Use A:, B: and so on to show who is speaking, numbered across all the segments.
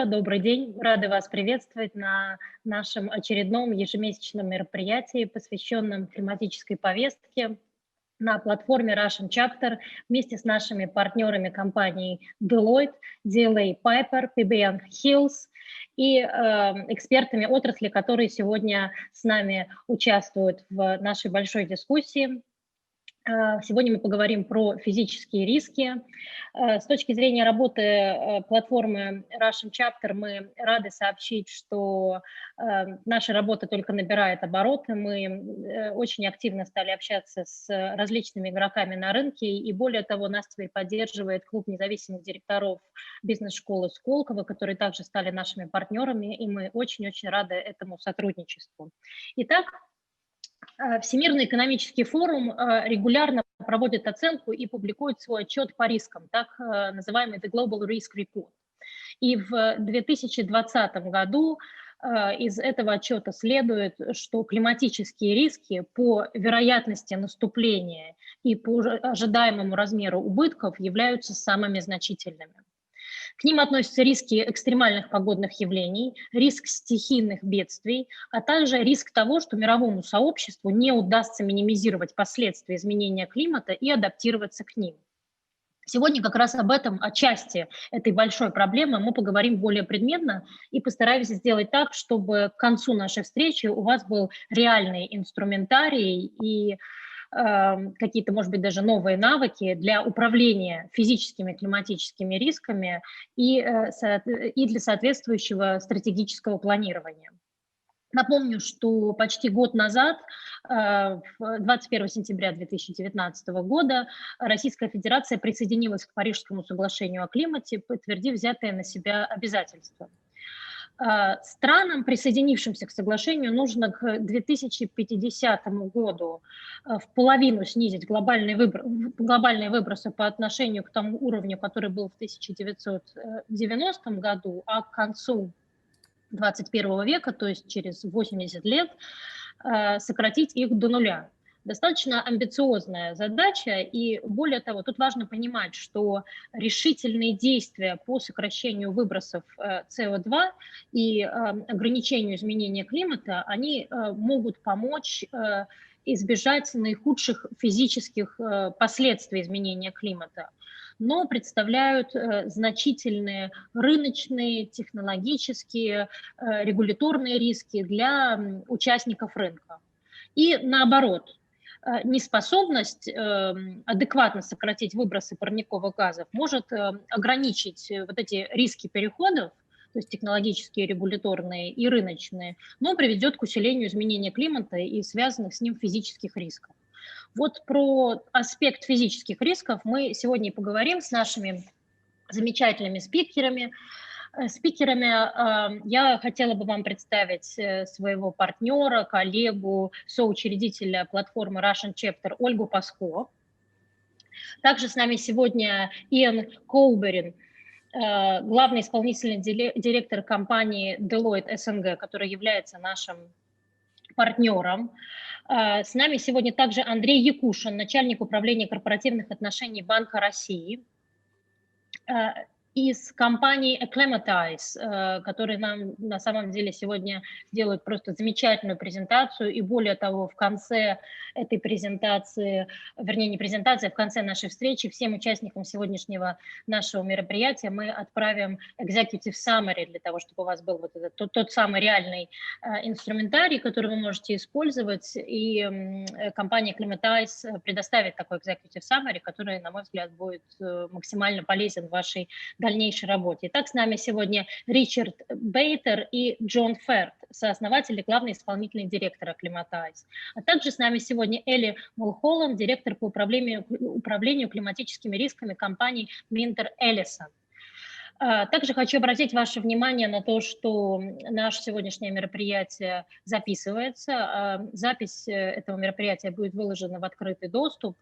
A: добрый день. Рады вас приветствовать на нашем очередном ежемесячном мероприятии, посвященном климатической повестке на платформе Russian Chapter вместе с нашими партнерами компаний Deloitte, DLA Piper, PBN Hills и экспертами отрасли, которые сегодня с нами участвуют в нашей большой дискуссии. Сегодня мы поговорим про физические риски. С точки зрения работы платформы Russian Chapter мы рады сообщить, что наша работа только набирает обороты. Мы очень активно стали общаться с различными игроками на рынке, и более того, нас теперь поддерживает клуб независимых директоров бизнес-школы Сколково, которые также стали нашими партнерами, и мы очень-очень рады этому сотрудничеству. Итак, Всемирный экономический форум регулярно проводит оценку и публикует свой отчет по рискам, так называемый The Global Risk Report. И в 2020 году из этого отчета следует, что климатические риски по вероятности наступления и по ожидаемому размеру убытков являются самыми значительными. К ним относятся риски экстремальных погодных явлений, риск стихийных бедствий, а также риск того, что мировому сообществу не удастся минимизировать последствия изменения климата и адаптироваться к ним. Сегодня как раз об этом, о части этой большой проблемы мы поговорим более предметно и постараемся сделать так, чтобы к концу нашей встречи у вас был реальный инструментарий и какие-то, может быть, даже новые навыки для управления физическими климатическими рисками и для соответствующего стратегического планирования. Напомню, что почти год назад, 21 сентября 2019 года, Российская Федерация присоединилась к Парижскому соглашению о климате, подтвердив взятые на себя обязательства. Странам, присоединившимся к соглашению, нужно к 2050 году в половину снизить глобальные выбросы по отношению к тому уровню, который был в 1990 году, а к концу 21 века, то есть через 80 лет, сократить их до нуля. Достаточно амбициозная задача, и более того, тут важно понимать, что решительные действия по сокращению выбросов СО2 и ограничению изменения климата, они могут помочь избежать наихудших физических последствий изменения климата, но представляют значительные рыночные, технологические, регуляторные риски для участников рынка. И наоборот, неспособность адекватно сократить выбросы парниковых газов может ограничить вот эти риски переходов, то есть технологические, регуляторные и рыночные, но приведет к усилению изменения климата и связанных с ним физических рисков. Вот про аспект физических рисков мы сегодня и поговорим с нашими замечательными спикерами. Я хотела бы вам представить своего партнера, коллегу, соучредителя платформы Russian Chapter Ольгу Паско. Также с нами сегодня Иэн Колберин, главный исполнительный директор компании Deloitte СНГ, который является нашим партнером. С нами сегодня также Андрей Якушин, начальник управления корпоративных отношений Банка России, из компании Acclimatize, которые нам на самом деле сегодня делают просто замечательную презентацию, и более того, в конце этой презентации, вернее не презентации, а в конце нашей встречи всем участникам сегодняшнего нашего мероприятия мы отправим executive summary для того, чтобы у вас был вот этот, тот самый реальный инструментарий, который вы можете использовать, и компания Acclimatize предоставит такой executive summary, который, на мой взгляд, будет максимально полезен в вашей дальнейшей работе. Итак, с нами сегодня Ричард Бейтер и Джон Ферд, сооснователь и главный исполнительный директор Acclimatize. А также с нами сегодня Элли Мулхолланд, директор по управлению климатическими рисками компании Минтер Эллисон. Также хочу обратить ваше внимание на то, что наше сегодняшнее мероприятие записывается. Запись этого мероприятия будет выложена в открытый доступ,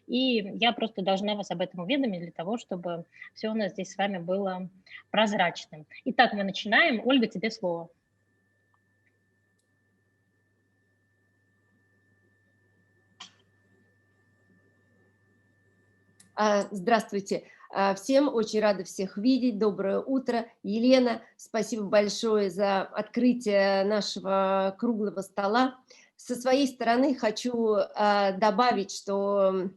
A: и я просто должна вас об этом уведомить для того, чтобы все у нас здесь с вами было прозрачным. Итак, мы начинаем. Ольга, тебе слово.
B: Здравствуйте. Всем очень рада всех видеть. Доброе утро. Елена, спасибо большое за открытие нашего круглого стола. Со своей стороны хочу добавить, что,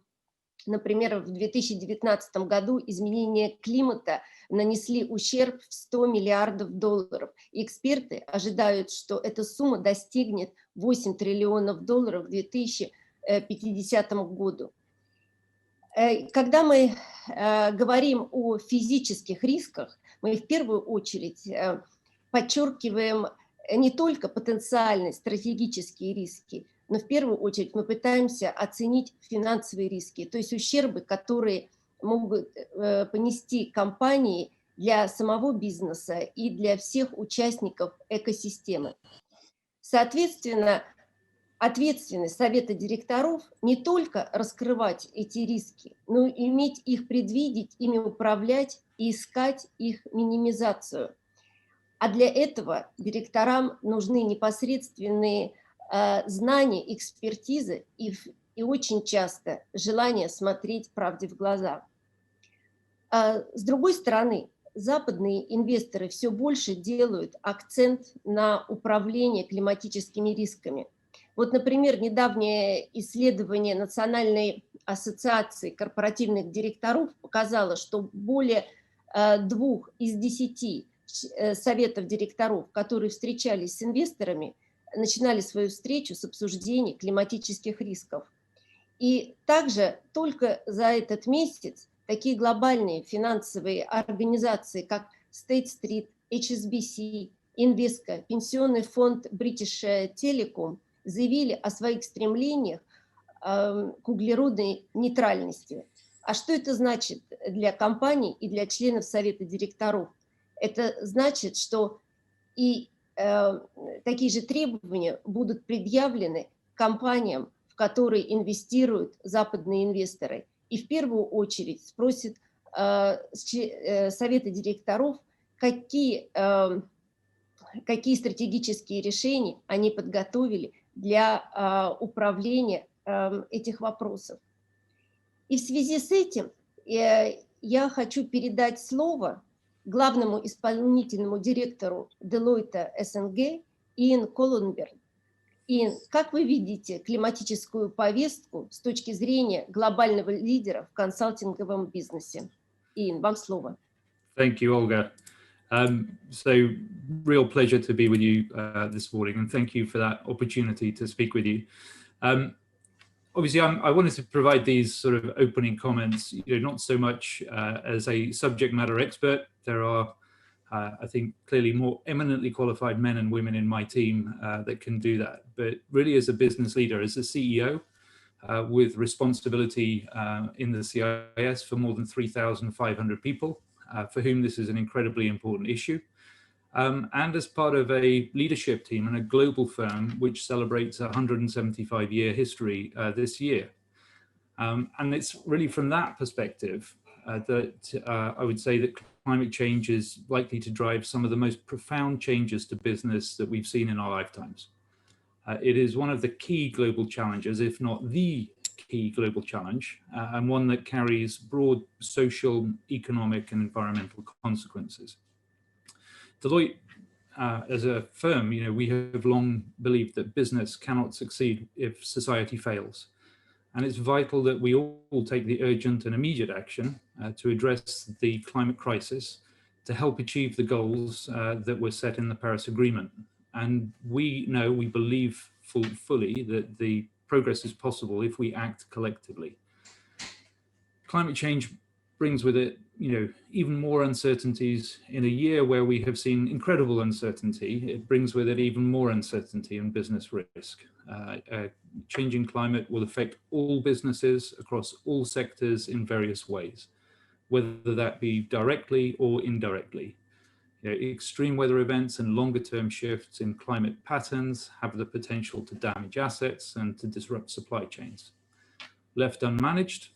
B: например, в 2019 году изменения климата нанесли ущерб в 100 миллиардов долларов. И эксперты ожидают, что эта сумма достигнет 8 триллионов долларов к 2050 году. Когда мы говорим о физических рисках, мы в первую очередь подчеркиваем не только потенциальные стратегические риски, но в первую очередь мы пытаемся оценить финансовые риски, то есть ущербы, которые могут понести компании для самого бизнеса и для всех участников экосистемы. Соответственно, ответственность совета директоров не только раскрывать эти риски, но и уметь их предвидеть, ими управлять и искать их минимизацию. А для этого директорам нужны непосредственные знания, экспертизы и очень часто желание смотреть правде в глаза. С другой стороны, западные инвесторы все больше делают акцент на управление климатическими рисками. Вот, например, недавнее исследование Национальной ассоциации корпоративных директоров показало, что более 2 из 10 советов директоров, которые встречались с инвесторами, начинали свою встречу с обсуждения климатических рисков. И также только за этот месяц такие глобальные финансовые организации, как State Street, HSBC, Invesco, пенсионный фонд British Telecom заявили о своих стремлениях к углеродной нейтральности. А что это значит для компаний и для членов совета директоров? Это значит, что и такие же требования будут предъявлены компаниям, в которые инвестируют западные инвесторы. И в первую очередь спросят советы директоров, какие стратегические решения они подготовили для управления этих вопросов. И в связи с этим я хочу передать слово главному исполнительному директору Deloitte СНГ Иэн Колленберг. Иэн, как вы видите климатическую повестку с точки зрения глобального лидера в консалтинговом бизнесе? Иэн, вам слово.
C: Thank you, Olga. So real pleasure to be with you this morning, and thank you for that opportunity to speak with you. Obviously, I wanted to provide these sort of opening comments, not so much as a subject matter expert. There are, I think, clearly more eminently qualified men and women in my team that can do that. But really, as a business leader, as a CEO, with responsibility in the CIS for more than 3,500 people, for whom this is an incredibly important issue. And as part of a leadership team and a global firm which celebrates a 175-year history this year. And it's really from that perspective that I would say that climate change is likely to drive some of the most profound changes to business that we've seen in our lifetimes. It is one of the key global challenges, if not the key global challenge, and one that carries broad social, economic, and environmental consequences. Deloitte, as a firm, we have long believed that business cannot succeed if society fails. And it's vital that we all take the urgent and immediate action to address the climate crisis to help achieve the goals that were set in the Paris Agreement. And we believe fully that the progress is possible if we act collectively. Climate change brings with it, even more uncertainties. In a year where we have seen incredible uncertainty, it brings with it even more uncertainty and business risk. Changing climate will affect all businesses across all sectors in various ways, whether that be directly or indirectly. Extreme weather events and longer term shifts in climate patterns have the potential to damage assets and to disrupt supply chains. Left unmanaged,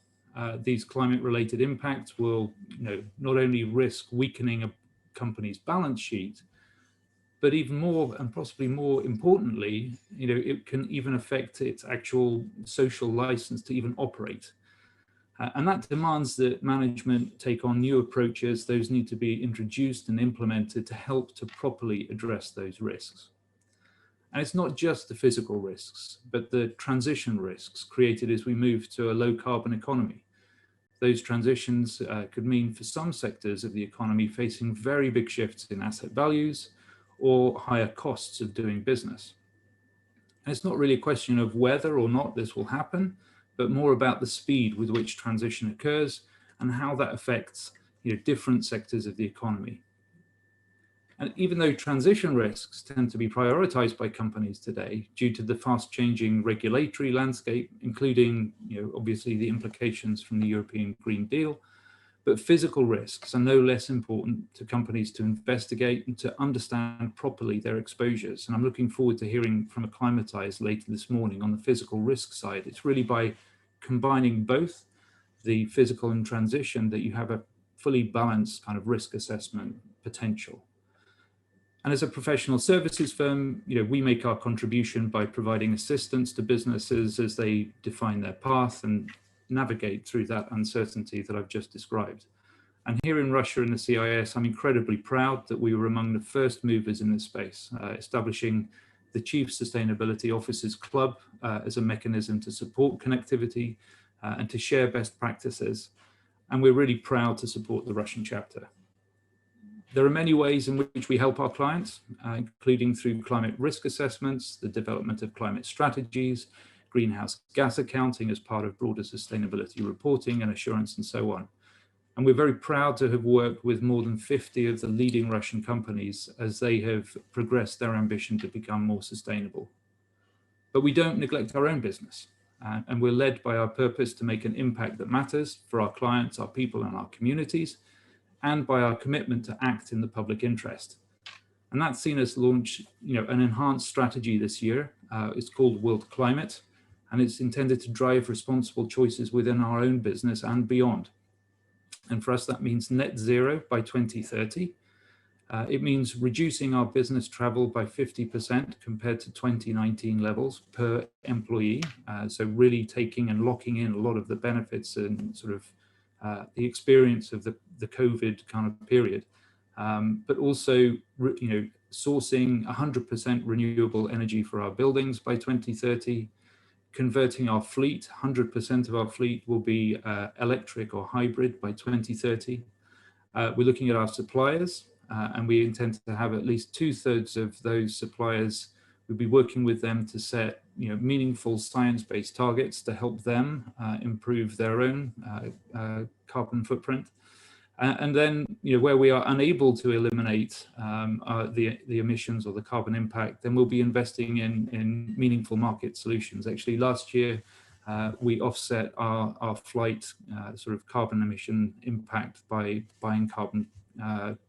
C: these climate-related impacts will not only risk weakening a company's balance sheet, but even more, and possibly more importantly, it can even affect its actual social license to even operate. And that demands that management take on new approaches. Those need to be introduced and implemented to help to properly address those risks. And it's not just the physical risks, but the transition risks created as we move to a low carbon economy. Those transitions could mean for some sectors of the economy facing very big shifts in asset values or higher costs of doing business. And it's not really a question of whether or not this will happen, but more about the speed with which transition occurs and how that affects different sectors of the economy. And even though transition risks tend to be prioritized by companies today due to the fast changing regulatory landscape, including obviously the implications from the European Green Deal, but physical risks are no less important to companies to investigate and to understand properly their exposures. And I'm looking forward to hearing from Acclimatize later this morning on the physical risk side. It's really by combining both the physical and transition that you have a fully balanced kind of risk assessment potential. And as a professional services firm, we make our contribution by providing assistance to businesses as they define their path and navigate through that uncertainty that I've just described. And here in Russia and the CIS, I'm incredibly proud that we were among the first movers in this space, establishing the Chief Sustainability Officers Club as a mechanism to support connectivity and to share best practices. And we're really proud to support the Russian chapter. There are many ways in which we help our clients, including through climate risk assessments, the development of climate strategies, greenhouse gas accounting as part of broader sustainability reporting and assurance, and so on. And we're very proud to have worked with more than 50 of the leading Russian companies as they have progressed their ambition to become more sustainable. But we don't neglect our own business, and we're led by our purpose to make an impact that matters for our clients, our people, and our communities, and by our commitment to act in the public interest. And that's seen us launch an enhanced strategy this year. It's called World Climate, and it's intended to drive responsible choices within our own business and beyond. And for us, that means net zero by 2030. It means reducing our business travel by 50% compared to 2019 levels per employee. So really taking and locking in a lot of the benefits and sort of the experience of the COVID kind of period, but also, sourcing 100% renewable energy for our buildings by 2030, converting our fleet, 100% of our fleet will be electric or hybrid by 2030. We're looking at our suppliers, and we intend to have at least 2/3 of those suppliers. We'll be working with them to set meaningful science-based targets to help them improve their own carbon footprint. And then where we are unable to eliminate the emissions or the carbon impact, then we'll be investing in meaningful market solutions. Actually, last year, we offset our flight sort of carbon emission impact by buying carbon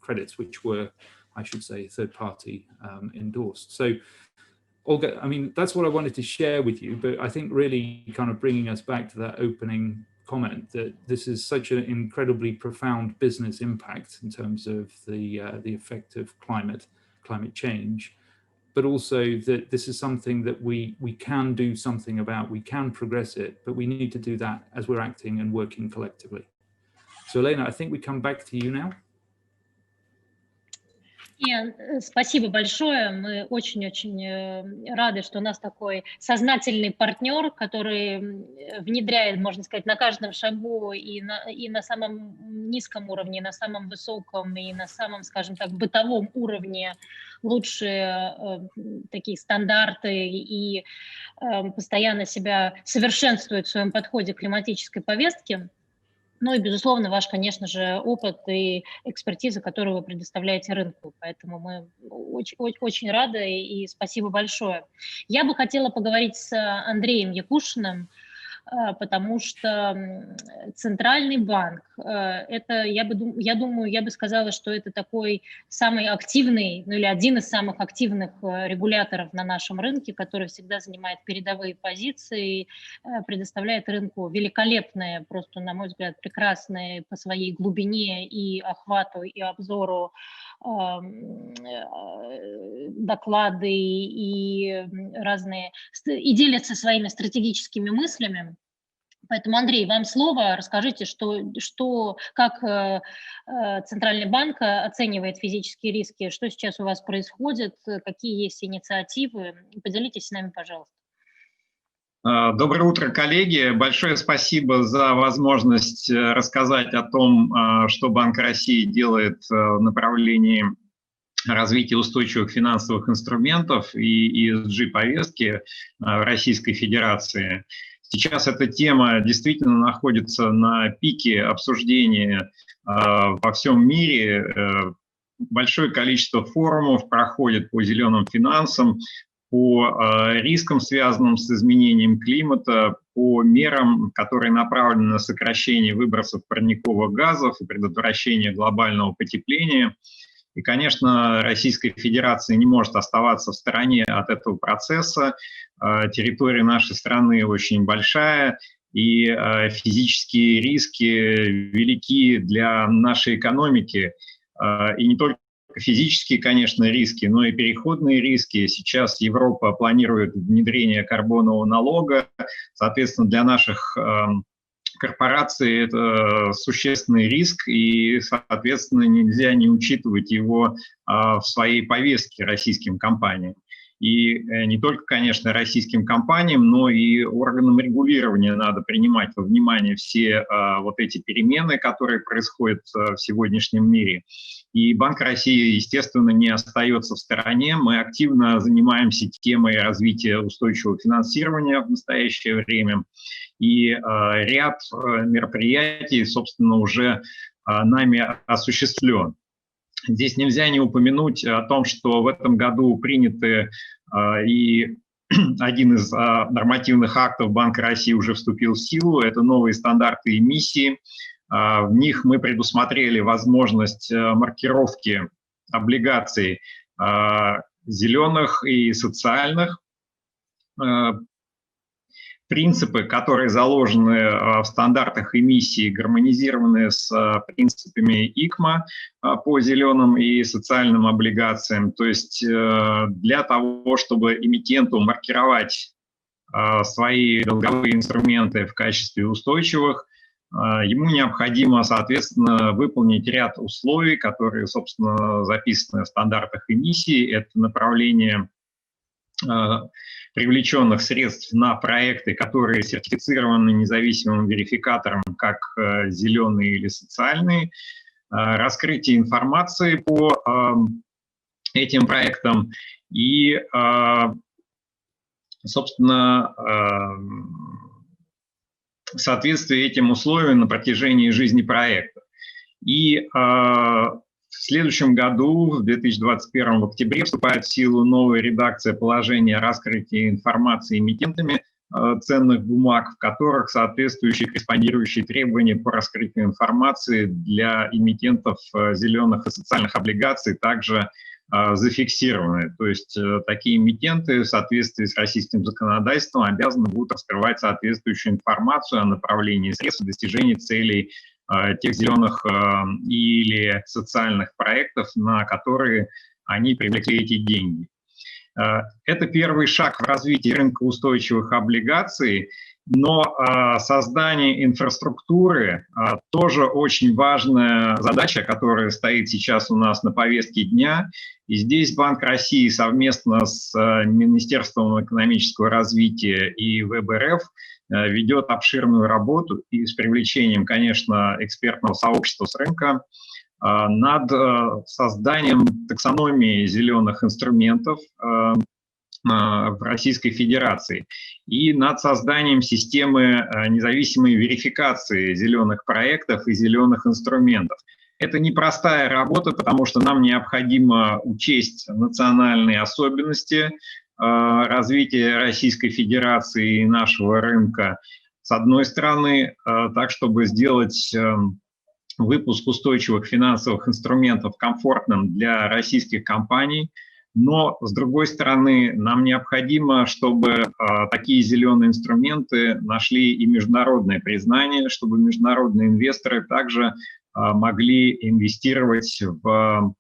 C: credits, which were, I should say, third-party endorsed. So Olga, I mean, that's what I wanted to share with you, but I think really kind of bringing us back to that opening comment that this is such an incredibly profound business impact in terms of the effect of climate change, but also that this is something that we can do something about, we can progress it, but we need to do that as we're acting and working collectively. So Elena, I think we come back to you now.
A: Спасибо большое. Мы очень-очень рады, что у нас такой сознательный партнер, который внедряет, можно сказать, на каждом шагу и на самом низком уровне, и на самом высоком, и на самом, скажем так, бытовом уровне лучшие такие стандарты и постоянно себя совершенствует в своем подходе к климатической повестке. Ну и, безусловно, ваш, конечно же, опыт и экспертиза, которую вы предоставляете рынку. Поэтому мы очень рады и спасибо большое. Я бы хотела поговорить с Андреем Якушиным, потому что Центральный банк, это, я бы сказала, что это такой самый активный, ну или один из самых активных регуляторов на нашем рынке, который всегда занимает передовые позиции, предоставляет рынку великолепные, просто, на мой взгляд, прекрасные по своей глубине и охвату, и обзору доклады и разные, и делятся своими стратегическими мыслями. Поэтому, Андрей, вам слово. Расскажите, как Центральный банк оценивает физические риски, что сейчас у вас происходит, какие есть инициативы. Поделитесь с нами, пожалуйста.
D: Доброе утро, коллеги. Большое спасибо за возможность рассказать о том, что Банк России делает в направлении развития устойчивых финансовых инструментов и ESG-повестки Российской Федерации. Сейчас эта тема действительно находится на пике обсуждения во всем мире. Большое количество форумов проходит по зеленым финансам, по рискам, связанным с изменением климата, по мерам, которые направлены на сокращение выбросов парниковых газов и предотвращение глобального потепления. И, конечно, Российская Федерация не может оставаться в стороне от этого процесса. Территория нашей страны очень большая, и физические риски велики для нашей экономики. И не только физические, конечно, риски, но и переходные риски. Сейчас Европа планирует внедрение карбонового налога. Соответственно, для наших корпораций это существенный риск, и, соответственно, нельзя не учитывать его в своей повестке российским компаниям. И не только, конечно, российским компаниям, но и органам регулирования надо принимать во внимание все вот эти перемены, которые происходят в сегодняшнем мире. И Банк России, естественно, не остается в стороне. Мы активно занимаемся темой развития устойчивого финансирования в настоящее время. И ряд мероприятий, собственно, уже нами осуществлен. Здесь нельзя не упомянуть о том, что в этом году приняты и один из нормативных актов Банка России уже вступил в силу. Это новые стандарты эмиссии. В них мы предусмотрели возможность маркировки облигаций зеленых и социальных. Принципы, которые заложены в стандартах эмиссии, гармонизированы с принципами ИКМА по зеленым и социальным облигациям. То есть для того, чтобы эмитенту маркировать свои долговые инструменты в качестве устойчивых, ему необходимо, соответственно, выполнить ряд условий, которые, собственно, записаны в стандартах эмиссии. Это направление привлеченных средств на проекты, которые сертифицированы независимым верификатором, как зеленые или социальные, раскрытие информации по этим проектам и, собственно, соответствие этим условиям на протяжении жизни проекта. И в следующем году, в 2021 в октябре, вступает в силу новая редакция положения о раскрытии информации эмитентами ценных бумаг, в которых соответствующие корреспондирующие требования по раскрытию информации для эмитентов зеленых и социальных облигаций также зафиксированы. То есть такие эмитенты в соответствии с российским законодательством обязаны будут раскрывать соответствующую информацию о направлении средств достижения целей тех зеленых или социальных проектов, на которые они привлекли эти деньги. Это первый шаг в развитии рынка устойчивых облигаций, но создание инфраструктуры тоже очень важная задача, которая стоит сейчас у нас на повестке дня. И здесь Банк России совместно с Министерством экономического развития и ВБРФ ведет обширную работу и с привлечением, конечно, экспертного сообщества с рынка над созданием таксономии зеленых инструментов в Российской Федерации и над созданием системы независимой верификации зеленых проектов и зеленых инструментов. Это непростая работа, потому что нам необходимо учесть национальные особенности развития Российской Федерации и нашего рынка, с одной стороны, так, чтобы сделать выпуск устойчивых финансовых инструментов комфортным для российских компаний, но, с другой стороны, нам необходимо, чтобы такие зеленые инструменты нашли и международное признание, чтобы международные инвесторы также могли инвестировать в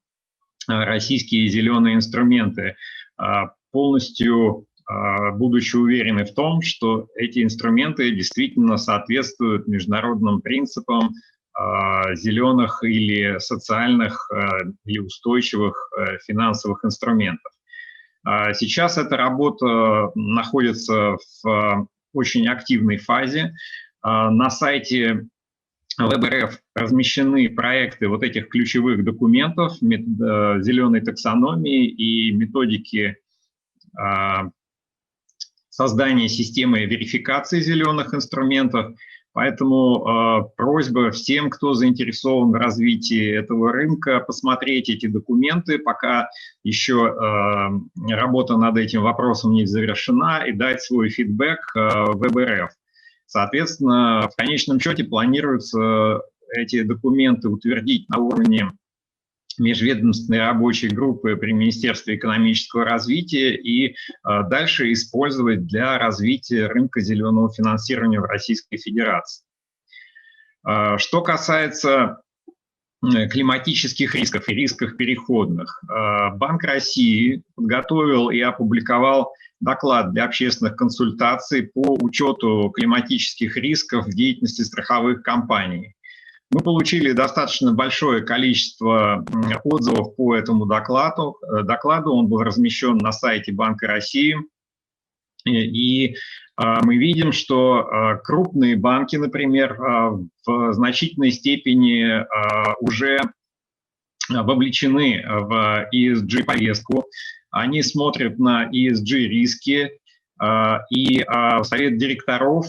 D: российские зеленые инструменты. Полностью будучи уверены в том, что эти инструменты действительно соответствуют международным принципам зеленых или социальных или устойчивых финансовых инструментов. Сейчас эта работа находится в очень активной фазе. На сайте ВБРФ размещены проекты вот этих ключевых документов зеленой таксономии и методики создания системы верификации зеленых инструментов. Поэтому просьба всем, кто заинтересован в развитии этого рынка, посмотреть эти документы, пока еще работа над этим вопросом не завершена, и дать свой фидбэк ВБРФ. Соответственно, в конечном счете планируется эти документы утвердить на уровне межведомственной рабочей группы при Министерстве экономического развития и дальше использовать для развития рынка зеленого финансирования в Российской Федерации. Что касается климатических рисков и рисков переходных, Банк России подготовил и опубликовал доклад для общественных консультаций по учету климатических рисков в деятельности страховых компаний. Мы получили достаточно большое количество отзывов по этому докладу. Он был размещен на сайте Банка России. И мы видим, что крупные банки, например, в значительной степени уже вовлечены в ESG-повестку. Они смотрят на ESG-риски, и совет директоров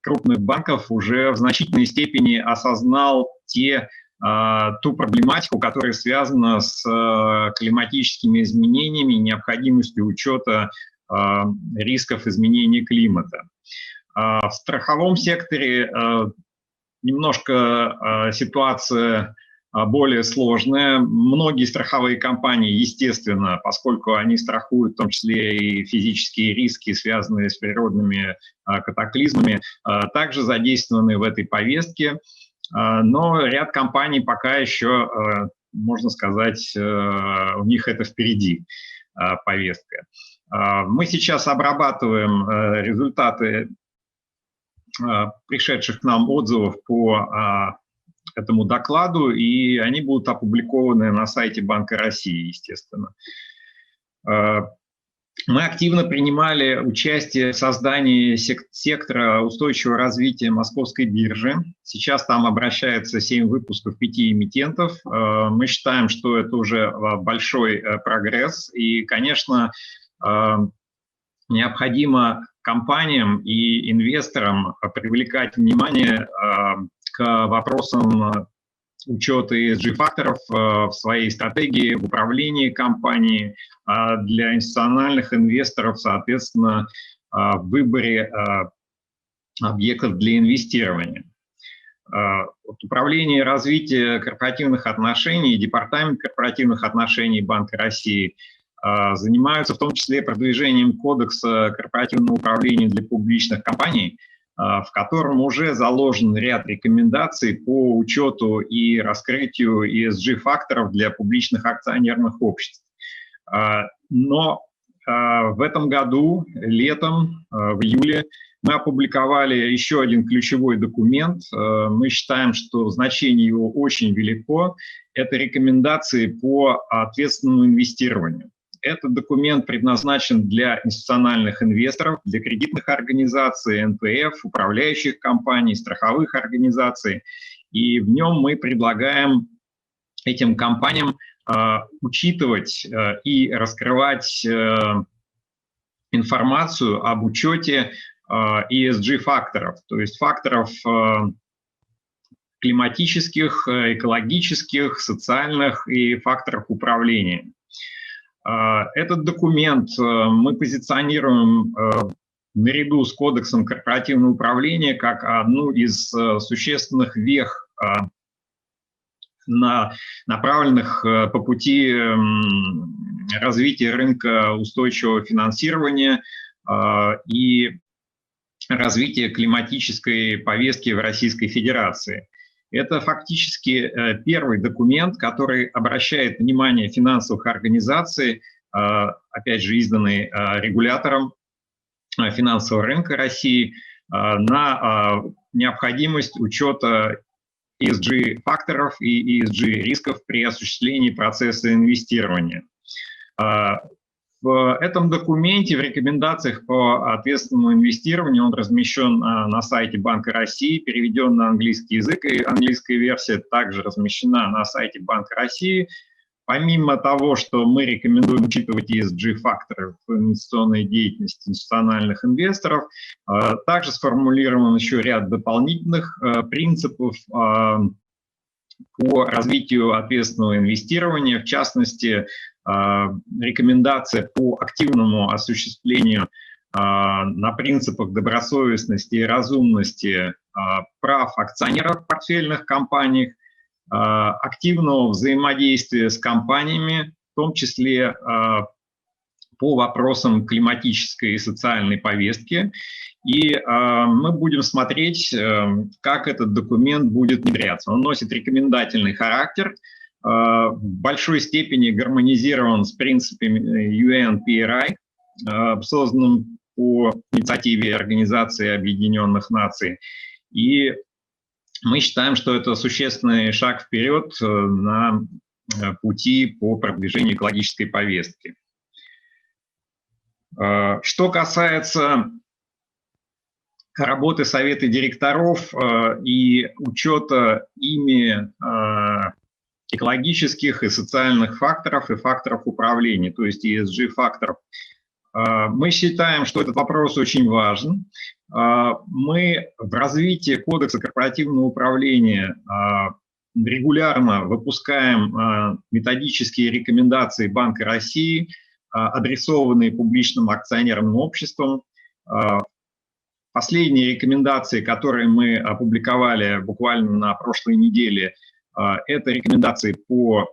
D: крупных банков уже в значительной степени осознал ту проблематику, которая связана с климатическими изменениями и необходимостью учета рисков изменения климата. В страховом секторе немножко ситуация более сложная. Многие страховые компании, естественно, поскольку они страхуют в том числе и физические риски, связанные с природными катаклизмами, также задействованы в этой повестке. Но ряд компаний пока еще, можно сказать, у них это впереди повестка. Мы сейчас обрабатываем результаты пришедших к нам отзывов по этому докладу, и они будут опубликованы на сайте Банка России, естественно. Мы активно принимали участие в создании сектора устойчивого развития Московской биржи. Сейчас там обращается 7 выпусков 5 эмитентов. Мы считаем, что это уже большой прогресс, и, конечно, необходимо компаниям и инвесторам привлекать внимание к вопросам учета ESG-факторов в своей стратегии, в управлении компанией, для институциональных инвесторов, соответственно, в выборе объектов для инвестирования. Управление и развитие корпоративных отношений и Департамент корпоративных отношений Банка России занимаются в том числе продвижением кодекса корпоративного управления для публичных компаний, в котором уже заложен ряд рекомендаций по учету и раскрытию ESG-факторов для публичных акционерных обществ. Но в этом году, летом, в июле, мы опубликовали еще один ключевой документ. Мы считаем, что значение его очень велико. Это рекомендации по ответственному инвестированию. Этот документ предназначен для институциональных инвесторов, для кредитных организаций, НПФ, управляющих компаний, страховых организаций. И в нем мы предлагаем этим компаниям учитывать и раскрывать информацию об учете ESG-факторов, то есть факторов климатических, экологических, социальных и факторов управления. Этот документ мы позиционируем наряду с Кодексом корпоративного управления как одну из существенных вех, направленных по пути развития рынка устойчивого финансирования и развития климатической повестки в Российской Федерации. Это фактически первый документ, который обращает внимание финансовых организаций опять же, изданный регулятором финансового рынка России, на необходимость учета ESG-факторов и ESG-рисков при осуществлении процесса инвестирования. В этом документе, в рекомендациях по ответственному инвестированию, он размещен на сайте Банка России, переведен на английский язык, и английская версия также размещена на сайте Банка России. Помимо того, что мы рекомендуем учитывать ESG-факторы в инвестиционной деятельности институциональных инвесторов, также сформулирован еще ряд дополнительных принципов по развитию ответственного инвестирования, в частности, рекомендация по активному осуществлению на принципах добросовестности и разумности прав акционеров в портфельных компаниях, активного взаимодействия с компаниями, в том числе по вопросам климатической и социальной повестки. И мы будем смотреть, как этот документ будет внедряться. Он носит рекомендательный характер, в большой степени гармонизирован с принципами UN-PRI, созданным по инициативе Организации Объединенных Наций. И мы считаем, что это существенный шаг вперед на пути по продвижению экологической повестки. Что касается работы Совета директоров и учета ими экологических и социальных факторов и факторов управления, то есть ESG-факторов, мы считаем, что этот вопрос очень важен. Мы в развитии Кодекса корпоративного управления регулярно выпускаем методические рекомендации Банка России, адресованные публичным акционерным обществам. Последние рекомендации, которые мы опубликовали буквально на прошлой неделе, это рекомендации по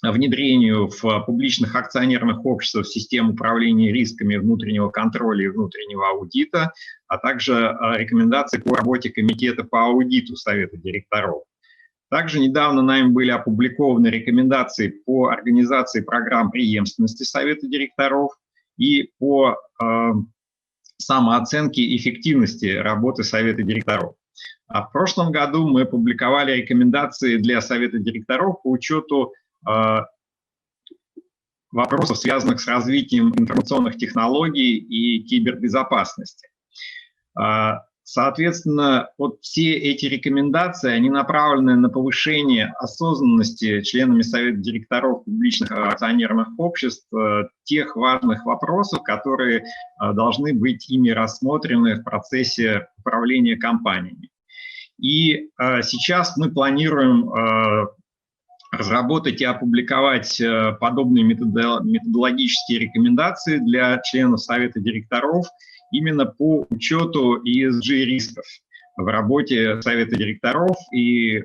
D: внедрению в публичных акционерных обществах систем управления рисками внутреннего контроля и внутреннего аудита, а также рекомендации по работе комитета по аудиту Совета директоров. Также недавно нами были опубликованы рекомендации по организации программ преемственности Совета директоров и по самооценке эффективности работы Совета директоров. А в прошлом году мы публиковали рекомендации для Совета директоров по учету вопросов, связанных с развитием информационных технологий и кибербезопасности. Соответственно, вот все эти рекомендации, они направлены на повышение осознанности членами Совета директоров публичных акционерных обществ тех важных вопросов, которые должны быть ими рассмотрены в процессе управления компаниями. И сейчас мы планируем разработать и опубликовать подобные методологические рекомендации для членов Совета директоров именно по учету ESG-рисков в работе Совета директоров и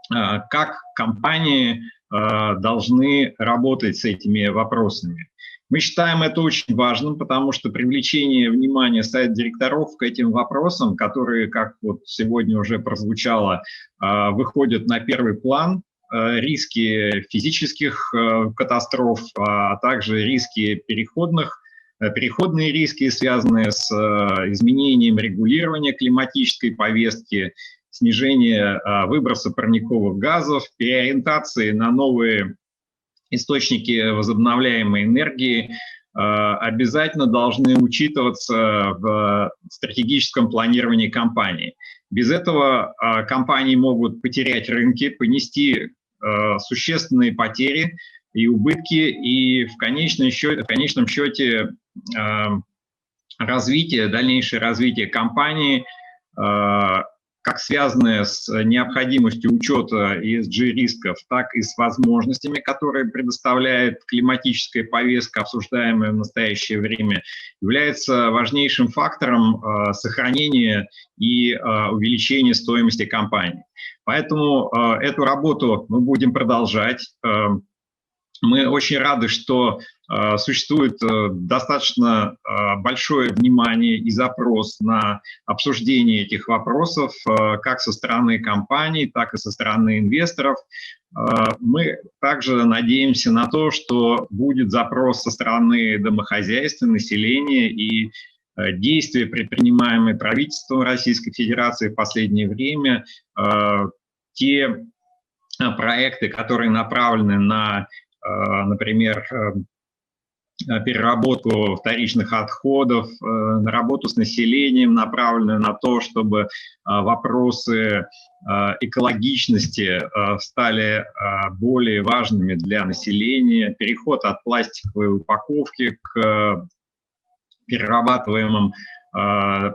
D: как компании должны работать с этими вопросами. Мы считаем это очень важным, потому что привлечение внимания Совета директоров к этим вопросам, которые, как вот сегодня уже прозвучало, выходят на первый план, риски физических катастроф, а также риски переходные риски, связанные с изменением регулирования климатической повестки, снижение выброса парниковых газов, переориентации на новые источники возобновляемой энергии обязательно должны учитываться в стратегическом планировании компании. Без этого компании могут потерять рынки, понести существенные потери и убытки, и в конечном счете дальнейшее развитие компании, как связанное с необходимостью учета ESG-рисков, так и с возможностями, которые предоставляет климатическая повестка, обсуждаемая в настоящее время, является важнейшим фактором сохранения и увеличения стоимости компании. Поэтому эту работу мы будем продолжать. Мы очень рады, что существует достаточно большое внимание и запрос на обсуждение этих вопросов как со стороны компаний, так и со стороны инвесторов. Мы также надеемся на то, что будет запрос со стороны домохозяйств, населения, и действия, предпринимаемые правительством Российской Федерации в последнее время, те проекты, которые направлены на, например, переработку вторичных отходов, на работу с населением, направленную на то, чтобы вопросы экологичности стали более важными для населения, переход от пластиковой упаковки к перерабатываемым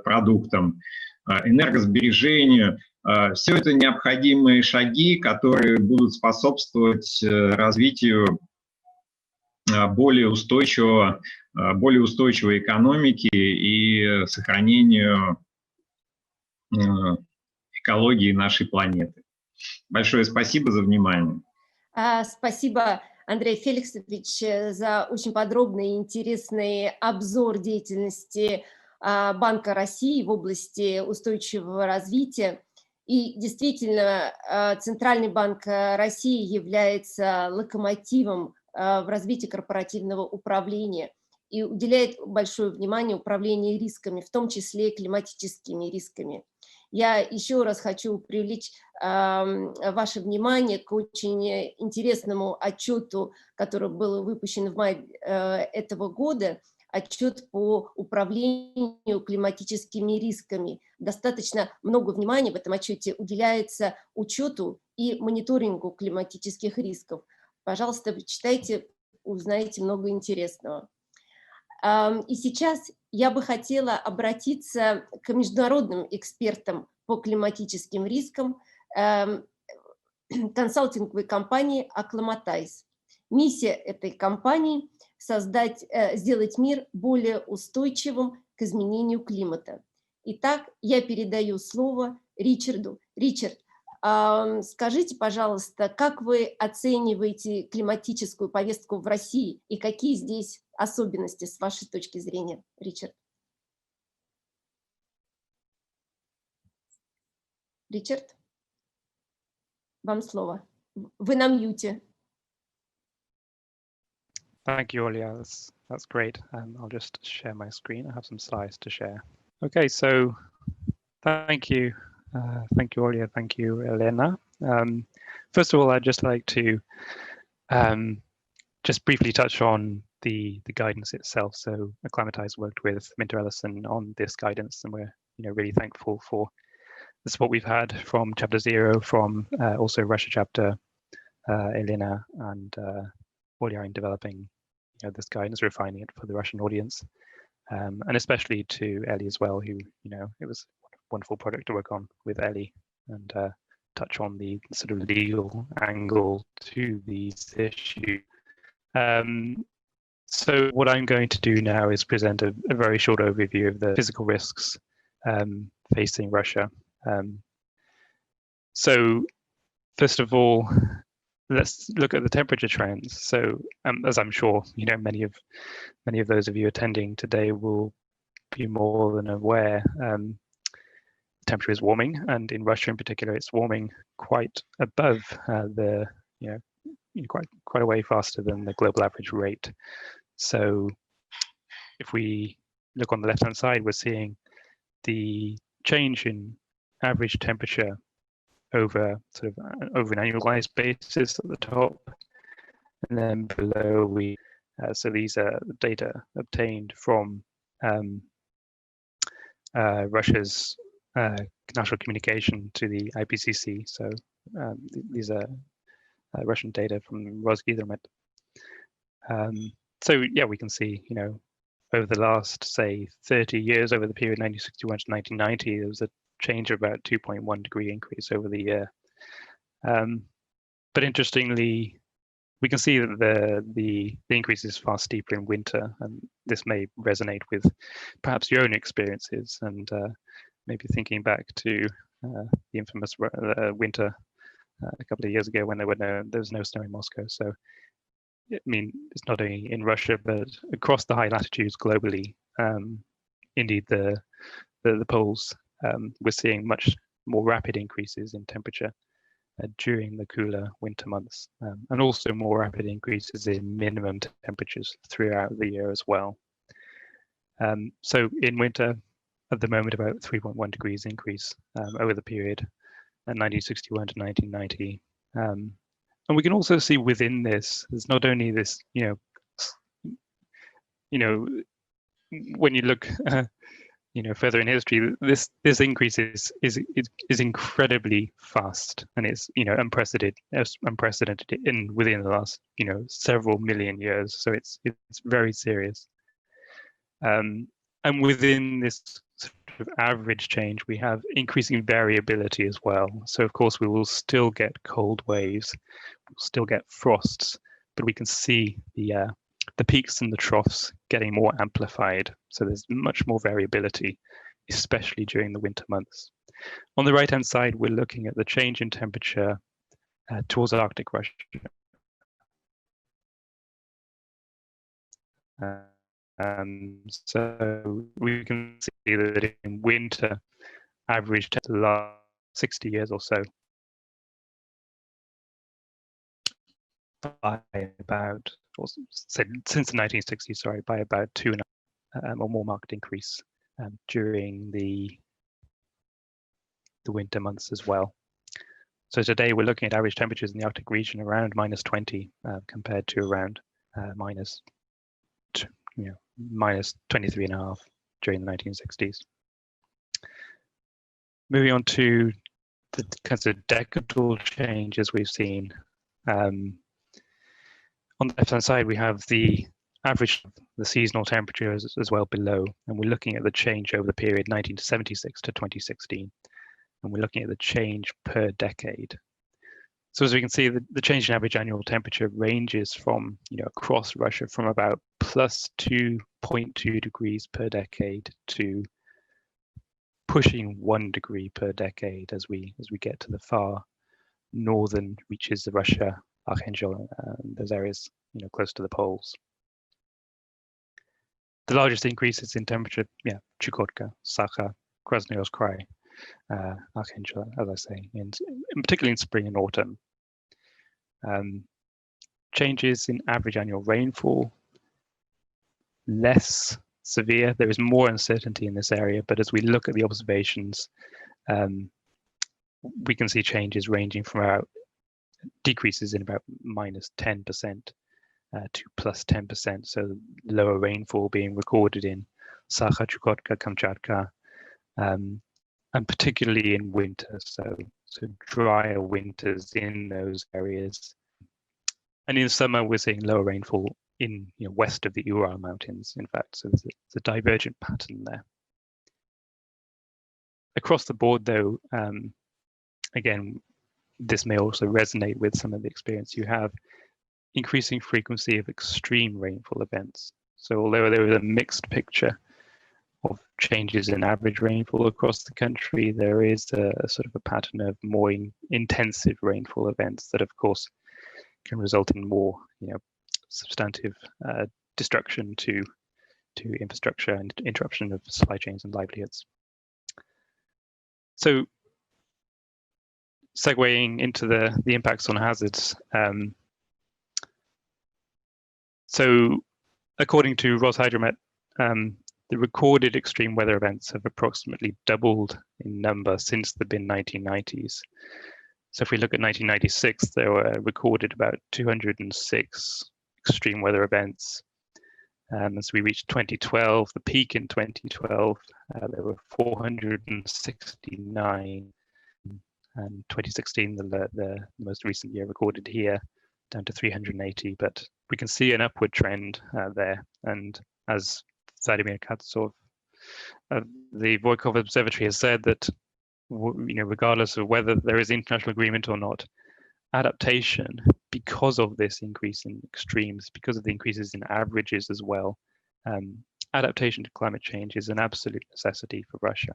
D: продуктам, энергосбережению. Все это необходимые шаги, которые будут способствовать развитию более устойчивой экономики и сохранению экологии нашей планеты. Большое спасибо за внимание.
B: Спасибо, Андрей Феликсович, за очень подробный и интересный обзор деятельности Банка России в области устойчивого развития. И действительно, Центральный банк России является локомотивом в развитии корпоративного управления и уделяет большое внимание управлению рисками, в том числе климатическими рисками. Я еще раз хочу привлечь ваше внимание к очень интересному отчету, который был выпущен в мае этого года, отчет по управлению климатическими рисками. Достаточно много внимания в этом отчете уделяется учету и мониторингу климатических рисков. Пожалуйста, почитайте, узнаете много интересного. И сейчас я бы хотела обратиться к международным экспертам по климатическим рискам консалтинговой компании «Acclimatize». Миссия этой компании – сделать мир более устойчивым к изменению климата. Итак, я передаю слово Ричарду. Ричард, скажите, пожалуйста, как вы оцениваете климатическую повестку в России и какие здесь особенности с вашей точки зрения, Ричард? Ричард, вам слово. Вы на мьюте.
E: Thank you, Olia. That's great. I'll just share my screen. I have some slides to share. Okay, so thank you. Thank you, Olia. Thank you, Elena. First of all, I'd just like to just briefly touch on the guidance itself. So Acclimatize worked with Minter Ellison on this guidance, and we're really thankful for the support we've had from Chapter 0, from also Russia Chapter, Elena and Olia in developing this guidance, refining it for the Russian audience, and especially to Ellie as well, who it was a wonderful project to work on with Ellie and touch on the sort of legal angle to these issues. So what I'm going to do now is present a very short overview of the physical risks facing Russia. So first of all, let's look at the temperature trends. So as I'm sure many of those of you attending today will be more than aware, temperature is warming, and in Russia in particular, it's warming quite above quite a way faster than the global average rate. So if we look on the left-hand side, we're seeing the change in average temperature over an annualized basis at the top, and then below we so these are data obtained from Russia's national communication to the IPCC. So these are Russian data from Rosgidromet. So yeah, we can see over the last say 30 years, over the period 1961 to 1990, there was a change of about 2.1 degree increase over the year. But interestingly, we can see that the increase is far steeper in winter, and this may resonate with perhaps your own experiences, and maybe thinking back to the infamous winter a couple of years ago when there was no snow in Moscow. So I mean, it's not only in Russia, but across the high latitudes globally. Indeed, the poles, we're seeing much more rapid increases in temperature during the cooler winter months, and also more rapid increases in minimum temperatures throughout the year as well. So in winter, at the moment, about 3.1 degrees increase over the period, 1961 to 1990. And we can also see within this, there's not only this, when you look, further in history, this increase is incredibly fast, and it's unprecedented within the last several million years. So it's very serious. And within this sort of average change, we have increasing variability as well. So of course we will still get cold waves, we'll still get frosts, but we can see the peaks and the troughs getting more amplified. So there's much more variability, especially during the winter months. On the right-hand side, we're looking at the change in temperature towards Arctic Russia. So we can see that in winter, average to the last 60 years or so, by about, or since the 1960s, sorry, by about 2.5 or more marked increase during the winter months as well. So today we're looking at average temperatures in the Arctic region around -20 compared to around minus 23.5 during the 1960s. Moving on to the kinds of decadal changes we've seen. On the left-hand side, we have the average, the seasonal temperatures as well below, and we're looking at the change over the period 1976 to 2016, and we're looking at the change per decade. So as we can see, the change in average annual temperature ranges from, across Russia from about plus 2.2 degrees per decade to pushing 1 degree per decade as we get to the far northern reaches of Russia, Archangel, those areas, close to the poles. The largest increases in temperature, Chukotka, Sakha, Krasnoyarsk Krai, Archangel, as I say, particularly in spring and autumn. Changes in average annual rainfall, less severe. There is more uncertainty in this area, but as we look at the observations, we can see changes ranging from about decreases in about -10% to +10%. So lower rainfall being recorded in Sakha, Chukotka, Kamchatka, and particularly in winter. So drier winters in those areas. And in summer, we're seeing lower rainfall in west of the Ural Mountains, in fact. So there's a divergent pattern there. Across the board, though, again, this may also resonate with some of the experience you have, increasing frequency of extreme rainfall events. So although there is a mixed picture of changes in average rainfall across the country, there is a sort of a pattern of more intensive rainfall events that, of course, can result in more, substantive destruction to infrastructure and interruption of supply chains and livelihoods. So, segueing into the impacts on hazards. So, according to Roshydromet, the recorded extreme weather events have approximately doubled in number since the mid-1990s. So if we look at 1996, there were recorded about 206 extreme weather events. As we reached 2012, the peak in 2012, there were 469. And 2016, the most recent year recorded here, down to 380. But we can see an upward trend there. And as Vladimir Katsov of the Voykov Observatory has said, that regardless of whether there is international agreement or not, adaptation, because of this increase in extremes, because of the increases in averages as well, adaptation to climate change is an absolute necessity for Russia.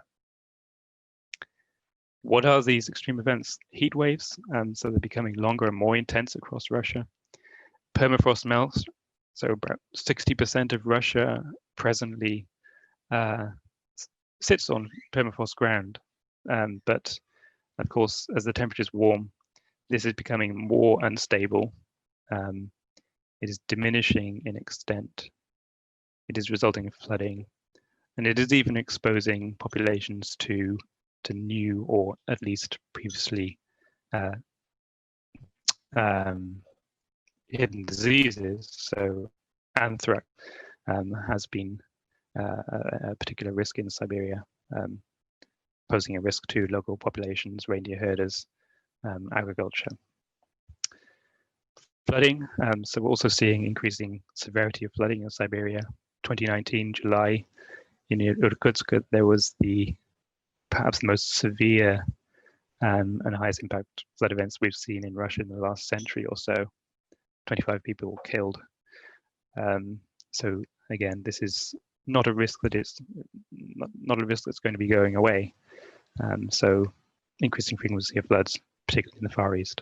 E: What are these extreme events? Heat waves, so they're becoming longer and more intense across Russia. permafrost melts. So about 60% of Russia presently sits on permafrost ground. But of course, as the temperatures warm, this is becoming more unstable. It is diminishing in extent. It is resulting in flooding, and it is even exposing populations to new, or at least previously hidden diseases. So anthrax has been a particular risk in Siberia, posing a risk to local populations, reindeer herders, agriculture. Flooding, so we're also seeing increasing severity of flooding in Siberia. 2019, July, in Irkutsk, there was perhaps the most severe and highest impact flood events we've seen in Russia in the last century or so. 25 people were killed. So again, this is not a risk that is not a risk that's going to be going away. So increasing frequency of floods, particularly in the Far East.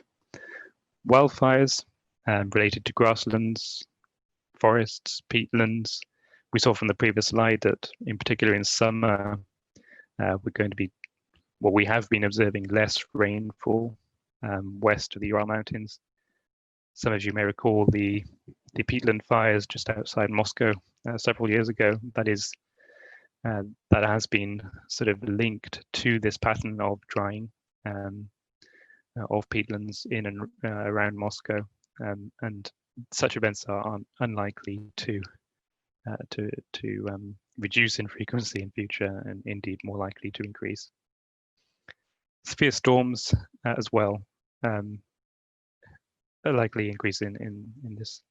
E: Wildfires related to grasslands, forests, peatlands. We saw from the previous slide that in particular in summer, we're going to be, well, we have been observing less rainfall west of the Ural Mountains. Some of you may recall the peatland fires just outside Moscow several years ago. That has been sort of linked to this pattern of drying of peatlands in and around Moscow, and such events are unlikely to reduce in frequency in future, and indeed more likely to increase. Severe storms as well a likely increase in this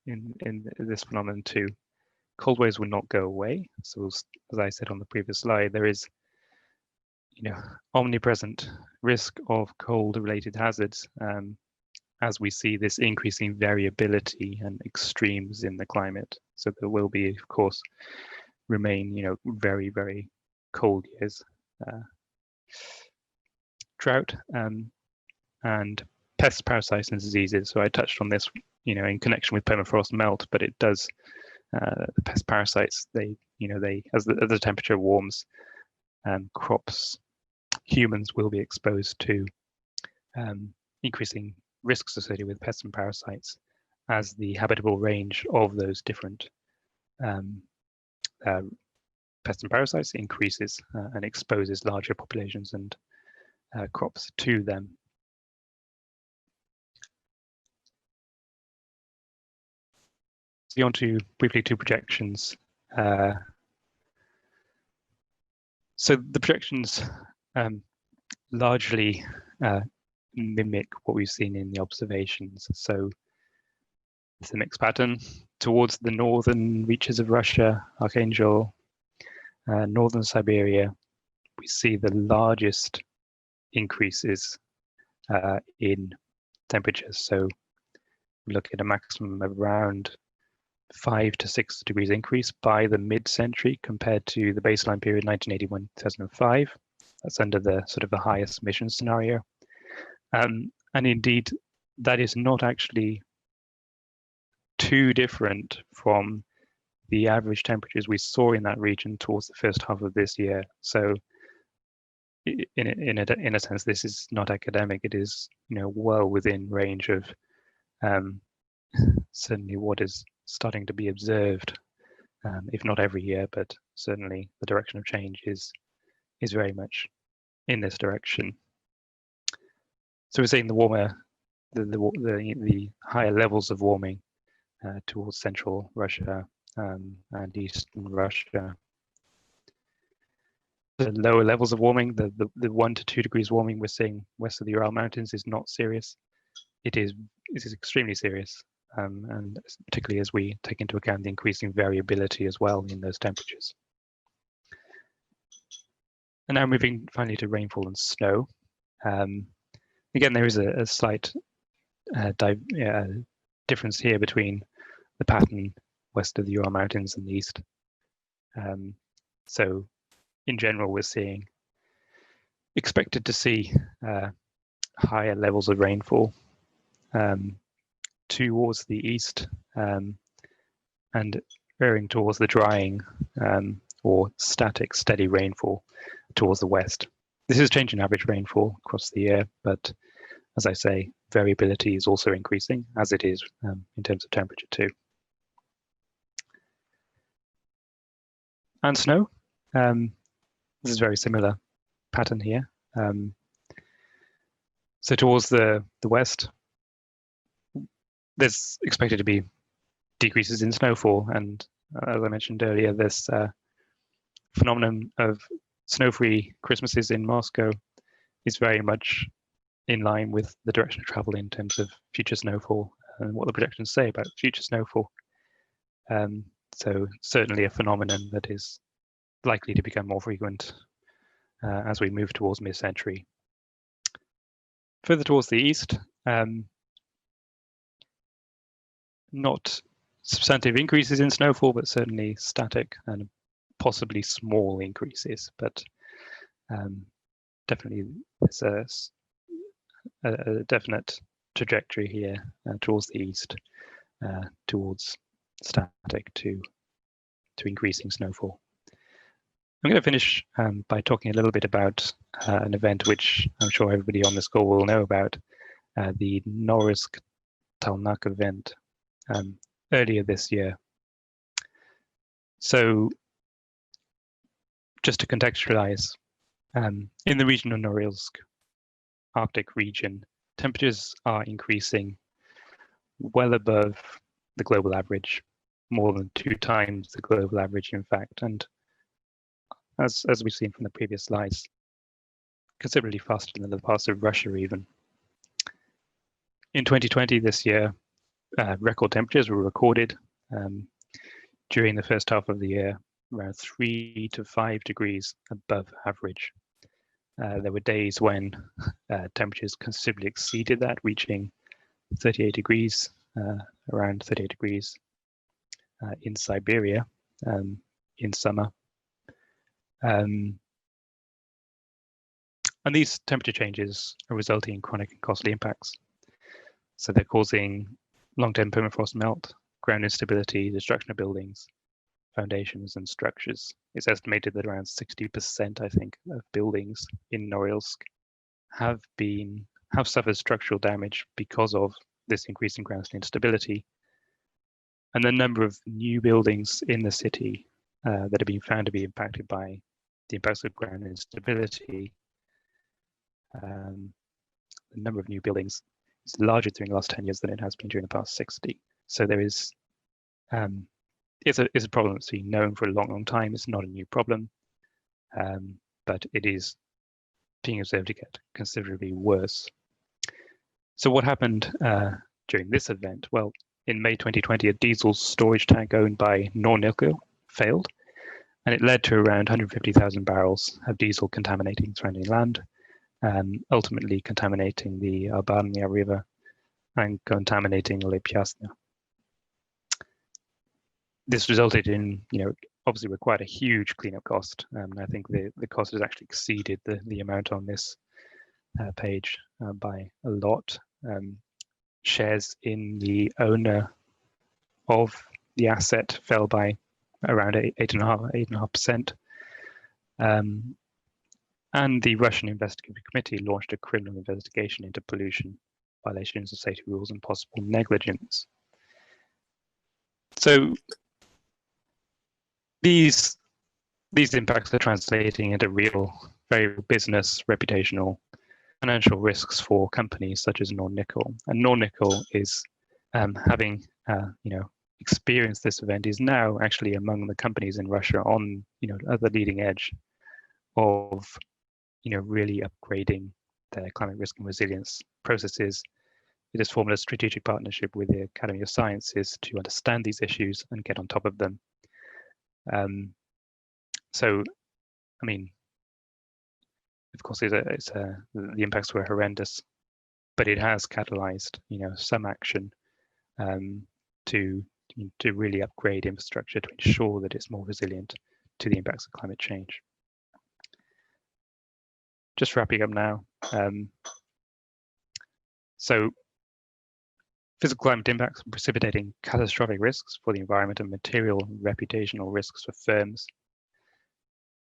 E: phenomenon too. Cold waves will not go away. So as I said on the previous slide, there is omnipresent risk of cold-related hazards as we see this increasing variability and extremes in the climate. So there will be, of course, remain very, very cold years. Drought and pests, parasites, and diseases. So I touched on this, in connection with permafrost melt, but it does. The pest parasites, they as the temperature warms, crops, humans will be exposed to increasing risks associated with pests and parasites as the habitable range of those different pests and parasites increases and exposes larger populations and crops to them. So on to briefly two projections. So the projections largely mimic what we've seen in the observations. So it's a mixed pattern towards the northern reaches of Russia, Archangel, northern Siberia. We see the largest increases in temperatures. So we look at a maximum of around 5 to 6 degrees increase by the mid-century compared to the baseline period 1981-2005. That's under the sort of the highest emission scenario. And indeed, that is not actually too different from the average temperatures we saw in that region towards the first half of this year. So in a sense, this is not academic. It is well within range of certainly what is starting to be observed, if not every year, but certainly the direction of change is very much in this direction. So we're seeing the warmer, the higher levels of warming towards central Russia and eastern Russia. The lower levels of warming, the 1 to 2 degrees warming we're seeing west of the Ural Mountains is not serious. It is extremely serious, and particularly as we take into account the increasing variability as well in those temperatures. And now moving finally to rainfall and snow. Again, there is a slight difference here between the pattern west of the Ural Mountains and the east. So in general, we're expected to see higher levels of rainfall towards the east and veering towards the drying or static steady rainfall towards the west. This is changing average rainfall across the year, but as I say, variability is also increasing, as it is in terms of temperature too. And snow. This is a very similar pattern here. So towards the west, there's expected to be decreases in snowfall, and as I mentioned earlier, this phenomenon of snow-free Christmases in Moscow is very much in line with the direction of travel in terms of future snowfall and what the projections say about future snowfall. So certainly a phenomenon that is likely to become more frequent as we move towards mid-century. Further towards the east, not substantive increases in snowfall, but certainly static and possibly small increases, but definitely there's a definite trajectory here towards the east, towards static to increasing snowfall. I'm going to finish by talking a little bit about an event which I'm sure everybody on this call will know about, the Norilsk-Talnak event earlier this year. So just to contextualize, in the region of Norilsk, Arctic region, temperatures are increasing well above the global average, more than 2 times the global average, in fact, and as we've seen from the previous slides, considerably faster than the parts of Russia even. In 2020, this year, record temperatures were recorded during the first half of the year, around 3 to 5 degrees above average. There were days when temperatures considerably exceeded that, reaching 38 degrees, around 38 degrees in Siberia in summer. And these temperature changes are resulting in chronic and costly impacts. So they're causing long-term permafrost melt, ground instability, destruction of buildings, foundations and structures. It's estimated that around 60%, I think, of buildings in Norilsk have suffered structural damage because of this increasing ground instability. And the number of new buildings in the city that have been found to be impacted by the impacts of ground instability, the number of new buildings is larger during the last 10 years than it has been during the past 60. So there is, it's a problem that's been known for a long, long time. It's not a new problem, but it is being observed to get considerably worse. So what happened during this event? Well, in May 2020, a diesel storage tank owned by Nornickel failed, and it led to around 150,000 barrels of diesel contaminating surrounding land, ultimately contaminating the Albarnia River and contaminating Lepyasnya. This resulted in, obviously required a huge cleanup cost. I think the cost has actually exceeded the amount on this page by a lot. Shares in the owner of the asset fell by around 8.5%. And the Russian Investigative Committee launched a criminal investigation into pollution, violations of safety rules, and possible negligence. So these impacts are translating into very real business, reputational, financial risks for companies such as Nornickel. And Nornickel is having experienced this event, is now actually among the companies in Russia on at the leading edge of really upgrading their climate risk and resilience processes. It has formed a strategic partnership with the Academy of Sciences to understand these issues and get on top of them. So, I mean, of course, the impacts were horrendous, but it has catalyzed, some action to really upgrade infrastructure to ensure that it's more resilient to the impacts of climate change. Just wrapping up now. So physical climate impacts are precipitating catastrophic risks for the environment and material and reputational risks for firms.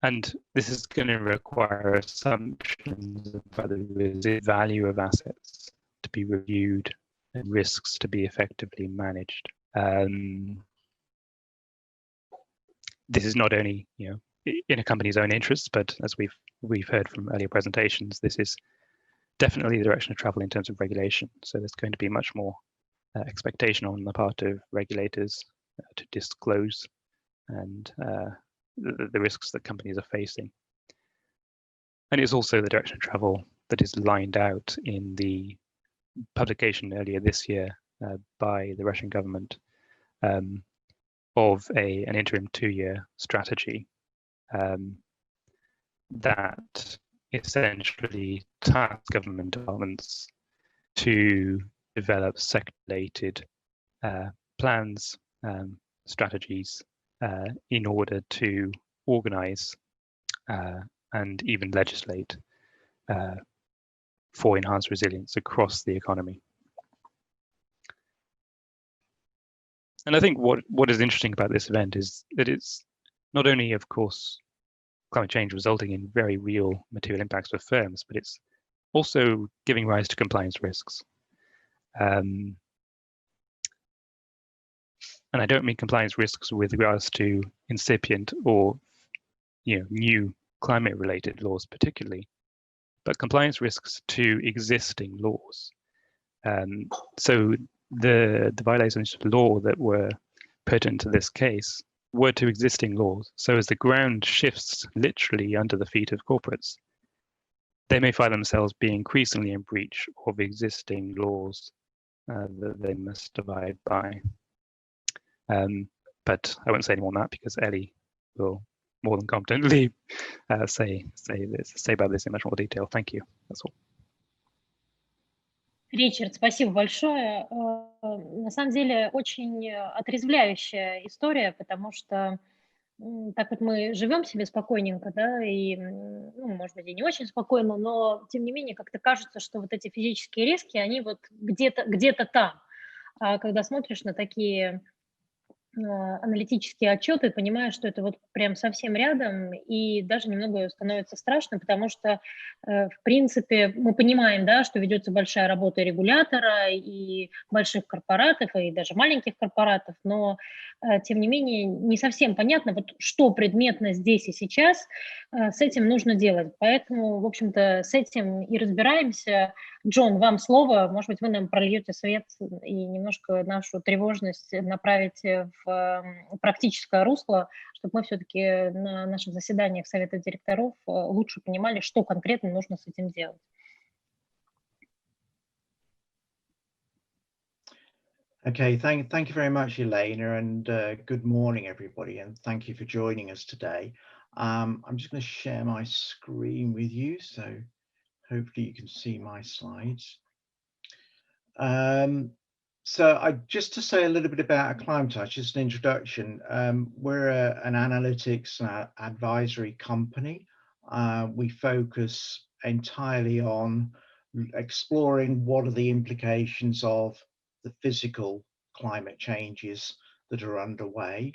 E: And this is going to require assumptions about the value of assets to be reviewed and risks to be effectively managed. This is not only, in a company's own interests, but as we've heard from earlier presentations, this is definitely the direction of travel in terms of regulation. So there's going to be much more expectation on the part of regulators to disclose and the risks that companies are facing. And it's also the direction of travel that is lined out in the publication earlier this year by the Russian government of an interim 2-year strategy that essentially tasks government departments to develop sector-related plans, strategies in order to organize and even legislate for enhanced resilience across the economy. And I think what is interesting about this event is that it's not only, of course, climate change resulting in very real material impacts for firms, but it's also giving rise to compliance risks. And I don't mean compliance risks with regards to incipient or new climate-related laws particularly, but compliance risks to existing laws. So the violations of law that were pertinent to this case were to existing laws. So as the ground shifts literally under the feet of corporates, they may find themselves being increasingly in breach of existing laws that they must abide by. But I won't say any more on that because Ellie will more than competently say about this in much more detail. Thank you. That's all.
A: Ричард, спасибо большое. На самом деле очень отрезвляющая история, потому что так вот мы живем себе спокойненько, да, и, может быть, и не очень спокойно, но тем не менее как-то кажется, что вот эти физические риски, они вот где-то там. А когда смотришь на такие аналитические отчеты, понимаешь, что это вот прям совсем рядом, и даже немного становится страшно, потому что, в принципе, мы понимаем, да, что ведется большая работа регулятора и больших корпоратов, и даже маленьких корпоратов, но, тем не менее, не совсем понятно, вот что предметно здесь и сейчас с этим нужно делать. Поэтому, в общем-то, с этим и разбираемся. Джон, вам слово. Может быть, вы нам прольете свет и немножко нашу тревожность направите в практическое русло, чтобы мы все-таки на наших заседаниях Совета директоров лучше понимали, что конкретно нужно с этим делать.
F: Okay, thank you very much, Elena, and good morning, everybody, and thank you for joining us today. I'm just going to share my screen with you, so hopefully you can see my slides. So just to say a little bit about Acclimatise, just an introduction. We're an analytics and advisory company. We focus entirely on exploring what are the implications of the physical climate changes that are underway.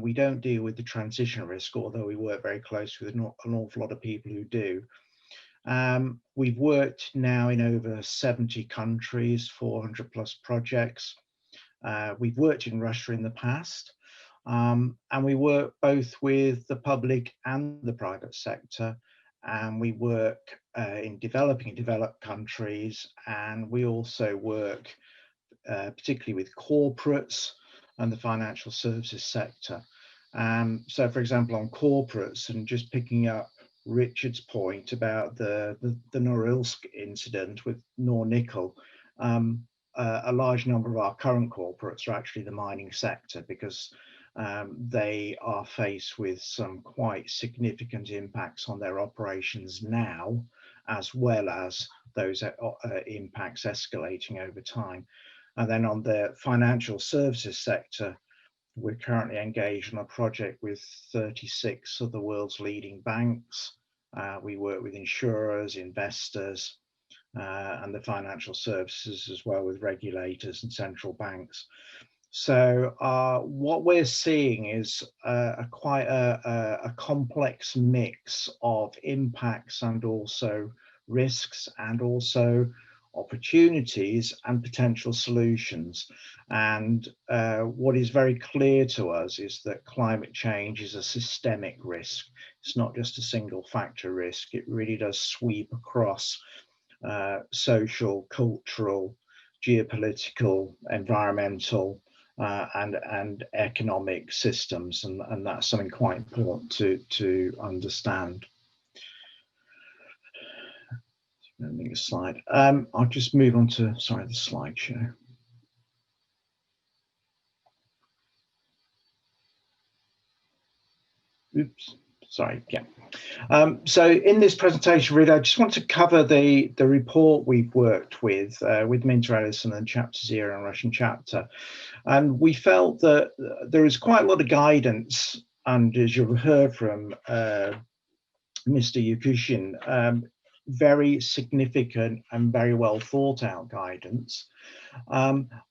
F: We don't deal with the transition risk, although we work very closely with an awful lot of people who do. We've worked now in over 70 countries, 400 plus projects. We've worked in Russia in the past, and we work both with the public and the private sector, and we work in developing and developed countries, and we also work particularly with corporates and the financial services sector. So for example, on corporates, and just picking up Richard's point about the Norilsk incident with Nornickel, a large number of our current corporates are actually the mining sector, because they are faced with some quite significant impacts on their operations now, as well as those impacts escalating over time. And then on the financial services sector, we're currently engaged on a project with 36 of the world's leading banks. We work with insurers, investors, and the financial services as well, with regulators and central banks. So what we're seeing is quite a complex mix of impacts and also risks, and also opportunities and potential solutions. And what is very clear to us is that climate change is a systemic risk. It's not just a single factor risk. It really does sweep across social, cultural, geopolitical, environmental, and economic systems, and that's something quite important to understand. Next slide. I'll just move on to, sorry, the slideshow. Oops, sorry, yeah. So in this presentation, really, I just want to cover the report we've worked with Minter Ellison and Chapter Zero and Russian Chapter. And we felt that there is quite a lot of guidance, and as you've heard from Mr. Yakushin, very significant and very well thought out guidance.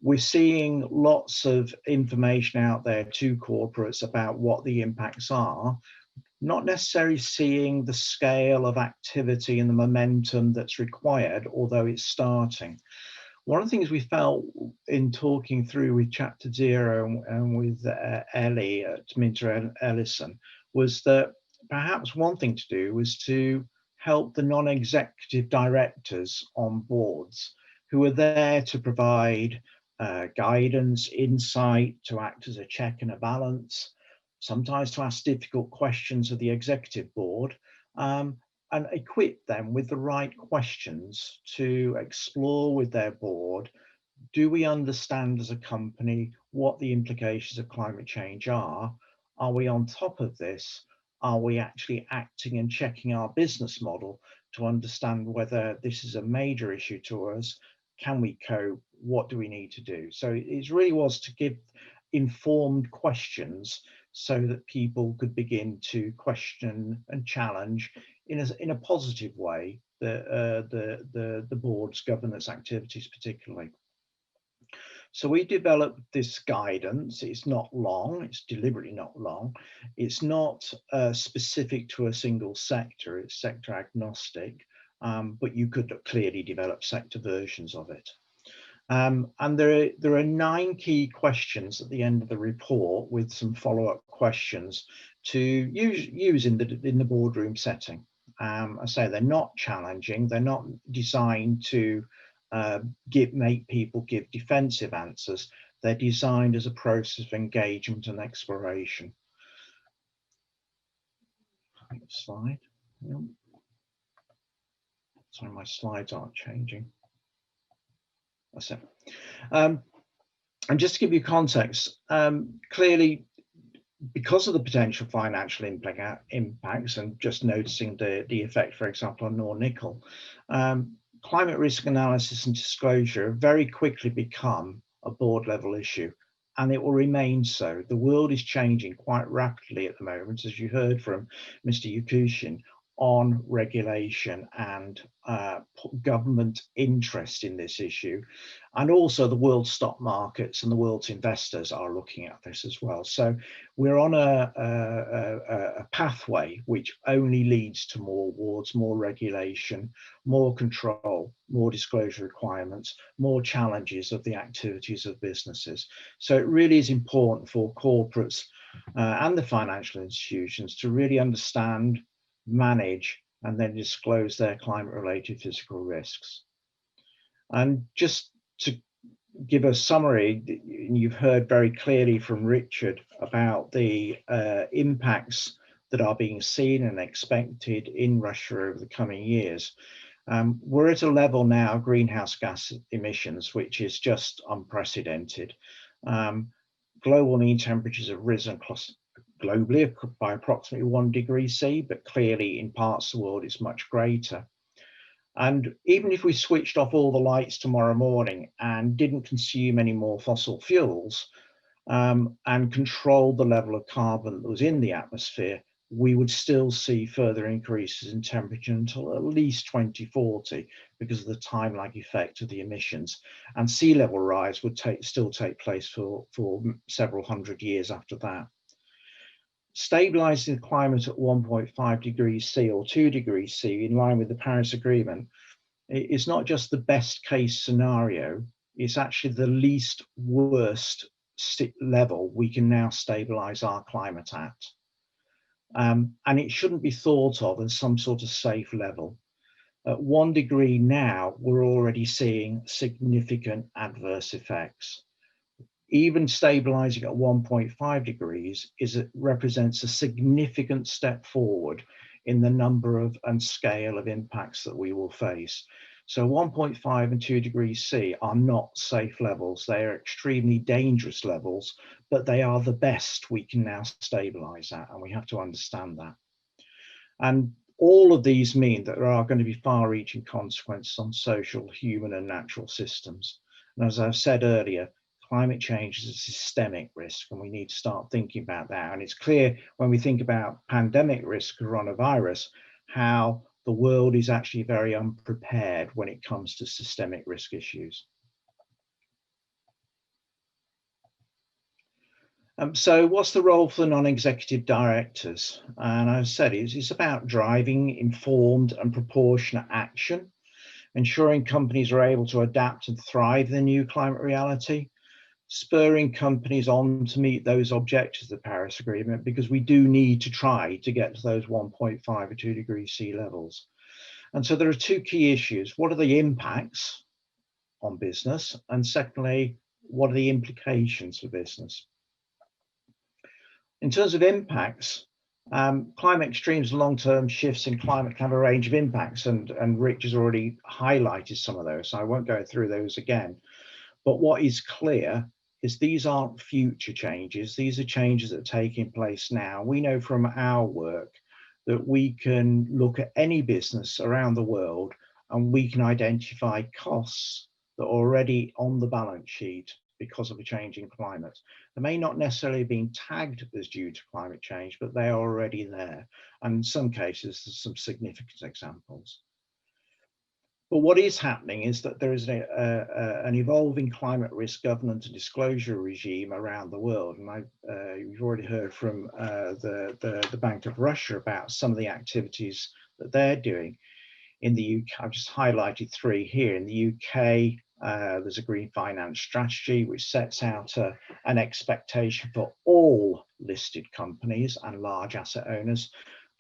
F: We're seeing lots of information out there to corporates about what the impacts are, not necessarily seeing the scale of activity and the momentum that's required, although it's starting. One of the things we felt in talking through with Chapter Zero and with Ellie at Minter Ellison was that perhaps one thing to do was to help the non-executive directors on boards who are there to provide guidance, insight, to act as a check and a balance, sometimes to ask difficult questions of the executive board, and equip them with the right questions to explore with their board. Do we understand as a company what the implications of climate change are? Are we on top of this? Are we actually acting and checking our business model to understand whether this is a major issue to us? Can we cope? What do we need to do? So it really was to give informed questions so that people could begin to question and challenge in a positive way the board's governance activities particularly. So we developed this guidance. It's not long, it's deliberately not long. It's not specific to a single sector, it's sector agnostic, but you could clearly develop sector versions of it. And there are 9 key questions at the end of the report with some follow-up questions to use in the boardroom setting. I say they're not challenging, they're not designed to make people give defensive answers. They're designed as a process of engagement and exploration. Next slide. Yep. Sorry, my slides aren't changing. That's it. And just to give you context, clearly, because of the potential financial impacts, and just noticing the effect, for example, on Nornickel, climate risk analysis and disclosure have very quickly become a board level issue, and it will remain so. The world is changing quite rapidly at the moment, as you heard from Mr. Yakushin, on regulation and government interest in this issue. And also the world stock markets and the world's investors are looking at this as well. So we're on a pathway which only leads towards more regulation, more control, more disclosure requirements, more challenges of the activities of businesses. So it really is important for corporates and the financial institutions to really understand, manage, and then disclose their climate-related physical risks. And just to give a summary, you've heard very clearly from Richard about the impacts that are being seen and expected in Russia over the coming years. We're at a level now of greenhouse gas emissions, which is just unprecedented. Global mean temperatures have risen globally by approximately 1 degree C, but clearly in parts of the world it's much greater. And even if we switched off all the lights tomorrow morning and didn't consume any more fossil fuels and controlled the level of carbon that was in the atmosphere, we would still see further increases in temperature until at least 2040 because of the time lag effect of the emissions. And sea level rise would still take place for several hundred years after that. Stabilizing the climate at 1.5 degrees C or 2 degrees C in line with the Paris Agreement is not just the best case scenario, it's actually the least worst level we can now stabilize our climate at. And it shouldn't be thought of as some sort of safe level. At 1 degree now, we're already seeing significant adverse effects. Even stabilizing at 1.5 degrees represents a significant step forward in the number of and scale of impacts that we will face. So 1.5 and 2 degrees C are not safe levels. They are extremely dangerous levels, but they are the best we can now stabilize at, and we have to understand that. And all of these mean that there are going to be far-reaching consequences on social, human, and natural systems. And as I've said earlier, climate change is a systemic risk, and we need to start thinking about that. And it's clear when we think about pandemic risk, coronavirus, how the world is actually very unprepared when it comes to systemic risk issues. So what's the role for the non-executive directors? And as I said, it's about driving informed and proportionate action, ensuring companies are able to adapt and thrive in the new climate reality, spurring companies on to meet those objectives of the Paris Agreement, because we do need to try to get to those 1.5 or 2 degrees C levels. And so there are two key issues. What are the impacts on business? And secondly, what are the implications for business? In terms of impacts, climate extremes and long-term shifts in climate can have a range of impacts, and Rich has already highlighted some of those, so I won't go through those again. But what is clear is these aren't future changes. These are changes that are taking place now. We know from our work that we can look at any business around the world and we can identify costs that are already on the balance sheet because of a changing climate. They may not necessarily have been tagged as due to climate change, but they are already there. And in some cases, there's some significant examples. But what is happening is that there is an evolving climate risk governance and disclosure regime around the world. And you've already heard from the Bank of Russia about some of the activities that they're doing. In the UK, I've just highlighted three here. In the UK, there's a green finance strategy which sets out an expectation for all listed companies and large asset owners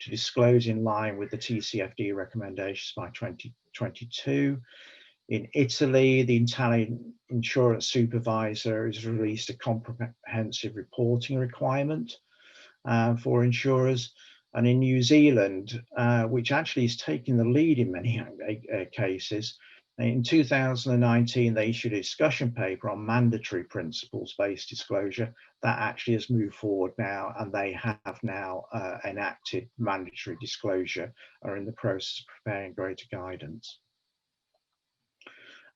F: to disclose in line with the TCFD recommendations by 2022. In Italy, the Italian insurance supervisor has released a comprehensive reporting requirement for insurers. And in New Zealand, which actually is taking the lead in many cases, in 2019, they issued a discussion paper on mandatory principles-based disclosure that actually has moved forward now, and they have now enacted mandatory disclosure, are in the process of preparing greater guidance.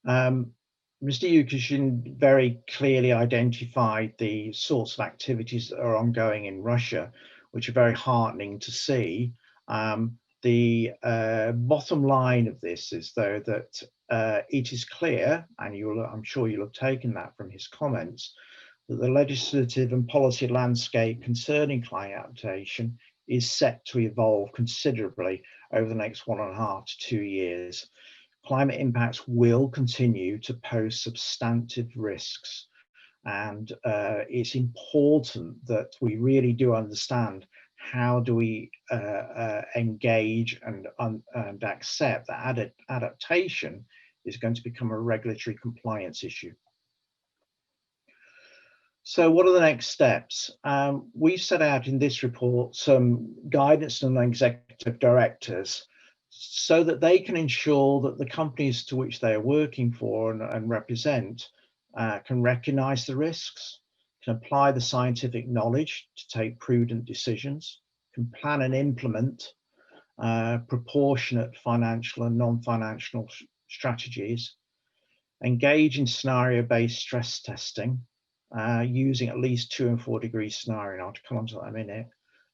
F: Mr. Yukishin very clearly identified the sorts of activities that are ongoing in Russia, which are very heartening to see. The bottom line of this is, though, that it is clear, and I'm sure you'll have taken that from his comments, that the legislative and policy landscape concerning climate adaptation is set to evolve considerably over the next 1.5 to 2 years. Climate impacts will continue to pose substantive risks, and it's important that we really do understand how do we engage and accept that adaptation is going to become a regulatory compliance issue. So what are the next steps? We've set out in this report some guidance to non-executive directors so that they can ensure that the companies to which they are working for and represent can recognize the risks, can apply the scientific knowledge to take prudent decisions, can plan and implement proportionate financial and non-financial strategies, engage in scenario-based stress testing, using at least 2 and 4 degree scenario, and I'll come on to that in a minute,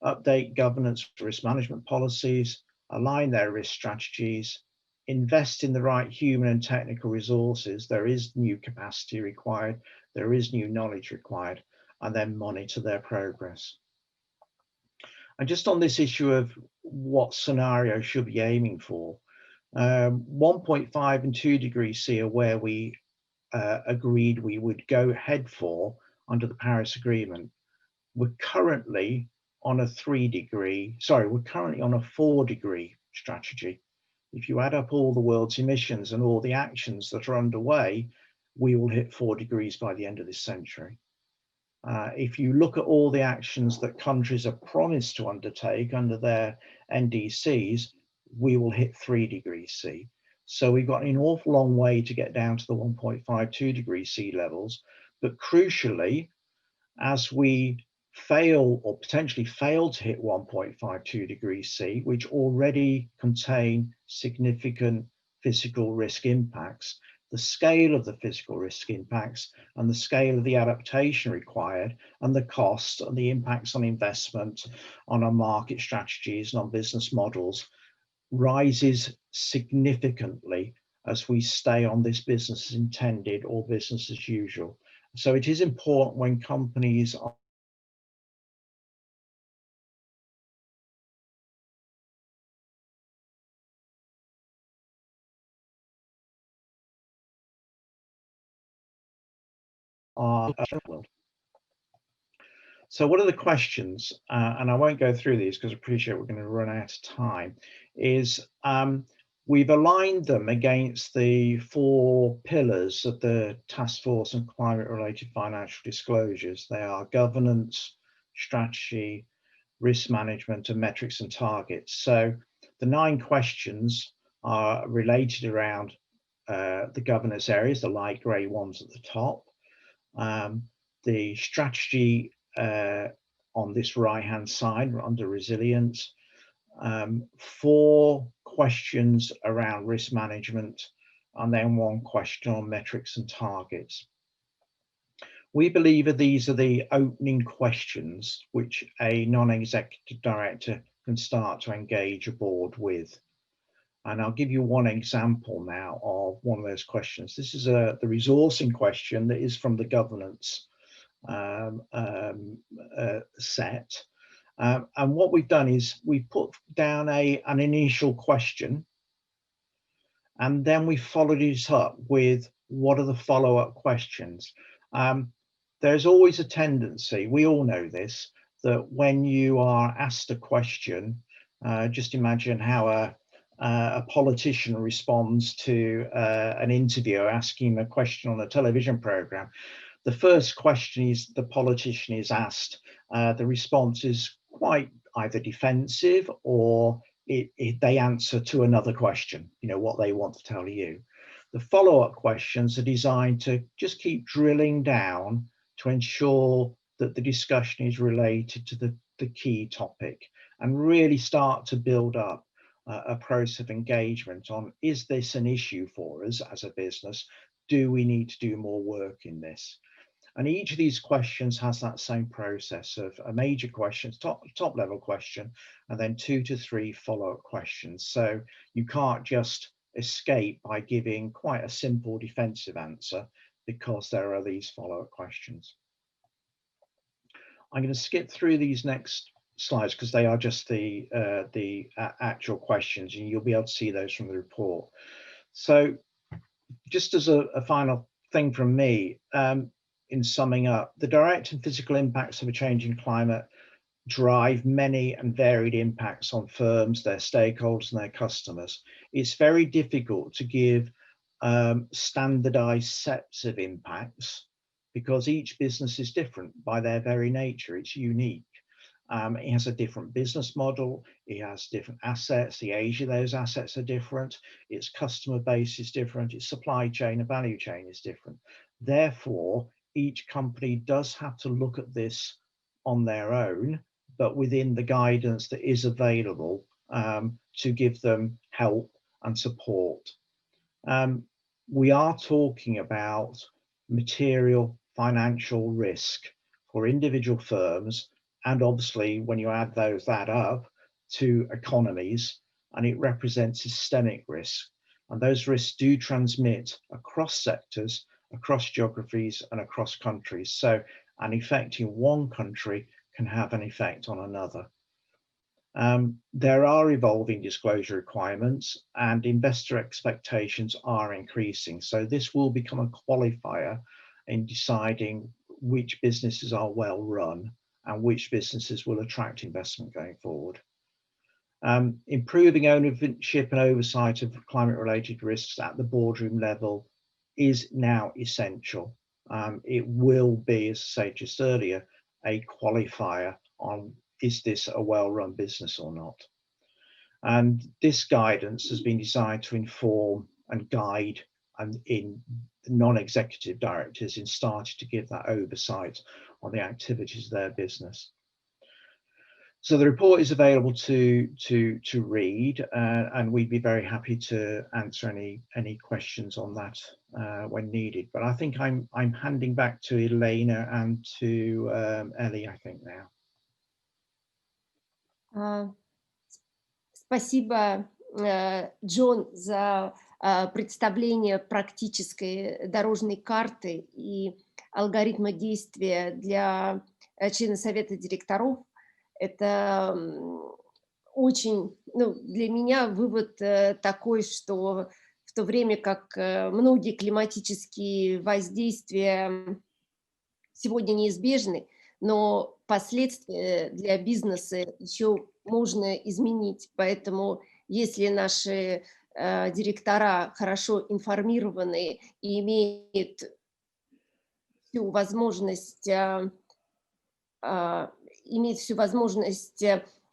F: update governance risk management policies, align their risk strategies, invest in the right human and technical resources. There is new capacity required, there is new knowledge required, and then monitor their progress. And just on this issue of what scenario should be aiming for, 1.5 and 2 degrees C are where we agreed we would go head for under the Paris Agreement. We're currently on a 4-degree strategy. If you add up all the world's emissions and all the actions that are underway, we will hit 4 degrees by the end of this century. If you look at all the actions that countries have promised to undertake under their NDCs, we will hit 3 degrees C. So we've got an awful long way to get down to the 1.52 degrees C levels. But crucially, as we fail or potentially fail to hit 1.52 degrees C, which already contain significant physical risk impacts, the scale of the physical risk impacts and the scale of the adaptation required and the costs and the impacts on investment, on our market strategies and on business models rises significantly as we stay on this business as intended or business as usual. So it is important when companies are world. So what are the questions? And I won't go through these because I appreciate we're going to run out of time. We've aligned them against the 4 pillars of the Task Force on Climate-Related Financial Disclosures. They are governance, strategy, risk management, and metrics and targets. So the 9 questions are related around the governance areas, the light grey ones at the top. The strategy on this right-hand side under resilience, 4 questions around risk management, and then 1 question on metrics and targets. We believe that these are the opening questions which a non-executive director can start to engage a board with. And I'll give you one example now of one of those questions. This is the resourcing question that is from the governance set. And what we've done is we put down an initial question, and then we followed it up with what are the follow-up questions. There's always a tendency, we all know this, that when you are asked a question, just imagine how a politician responds to an interviewer asking him a question on a television program. The first question the politician is asked, the response is quite either defensive or they answer to another question, what they want to tell you. The follow-up questions are designed to just keep drilling down to ensure that the discussion is related to the key topic and really start to build up a process of engagement on, is this an issue for us as a business? Do we need to do more work in this? And each of these questions has that same process of a major question, top level question, and then 2 to 3 follow-up questions. So you can't just escape by giving quite a simple defensive answer because there are these follow-up questions. I'm going to skip through these next slides because they are just the actual questions, and you'll be able to see those from the report. So just as a final thing from me, in summing up, the direct and physical impacts of a changing climate drive many and varied impacts on firms, their stakeholders, and their customers. It's very difficult to give standardized sets of impacts because each business is different by their very nature. It's unique. It has a different business model. It has different assets. The age of those assets are different. Its customer base is different. Its supply chain and value chain is different. Therefore, each company does have to look at this on their own, but within the guidance that is available to give them help and support. We are talking about material financial risk for individual firms And obviously, when you add that up to economies, and it represents systemic risk. And those risks do transmit across sectors, across geographies, and across countries. So an effect in one country can have an effect on another. There are evolving disclosure requirements, and investor expectations are increasing. So this will become a qualifier in deciding which businesses are well run and which businesses will attract investment going forward. Improving ownership and oversight of climate-related risks at the boardroom level is now essential. It will be, as I said just earlier, a qualifier on is this a well-run business or not. And this guidance has been designed to inform and guide in non-executive directors in starting to give that oversight on the activities of their business. So the report is available to read, and we'd be very happy to answer any questions on that when needed. But I think I'm handing back to Elena and to Ellie, I think now.
B: Спасибо, Джон, за представление практической дорожной карты и алгоритма действия для члена совета директоров. Это очень, для меня вывод такой, что в то время как многие климатические воздействия сегодня неизбежны, но последствия для бизнеса еще можно изменить. Поэтому если наши директора хорошо информированы и имеют всю возможность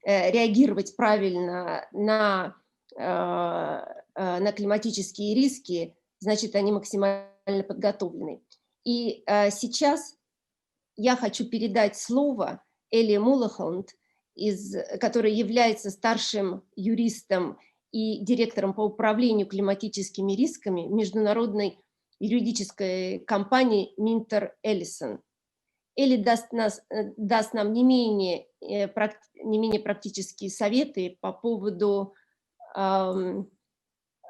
B: реагировать правильно на климатические риски, значит, они максимально подготовлены. И сейчас я хочу передать слово Элли Мулахоланд, который является старшим юристом и директором по управлению климатическими рисками международной юридической компании Minter Ellison. Элли даст нам не менее практические советы по поводу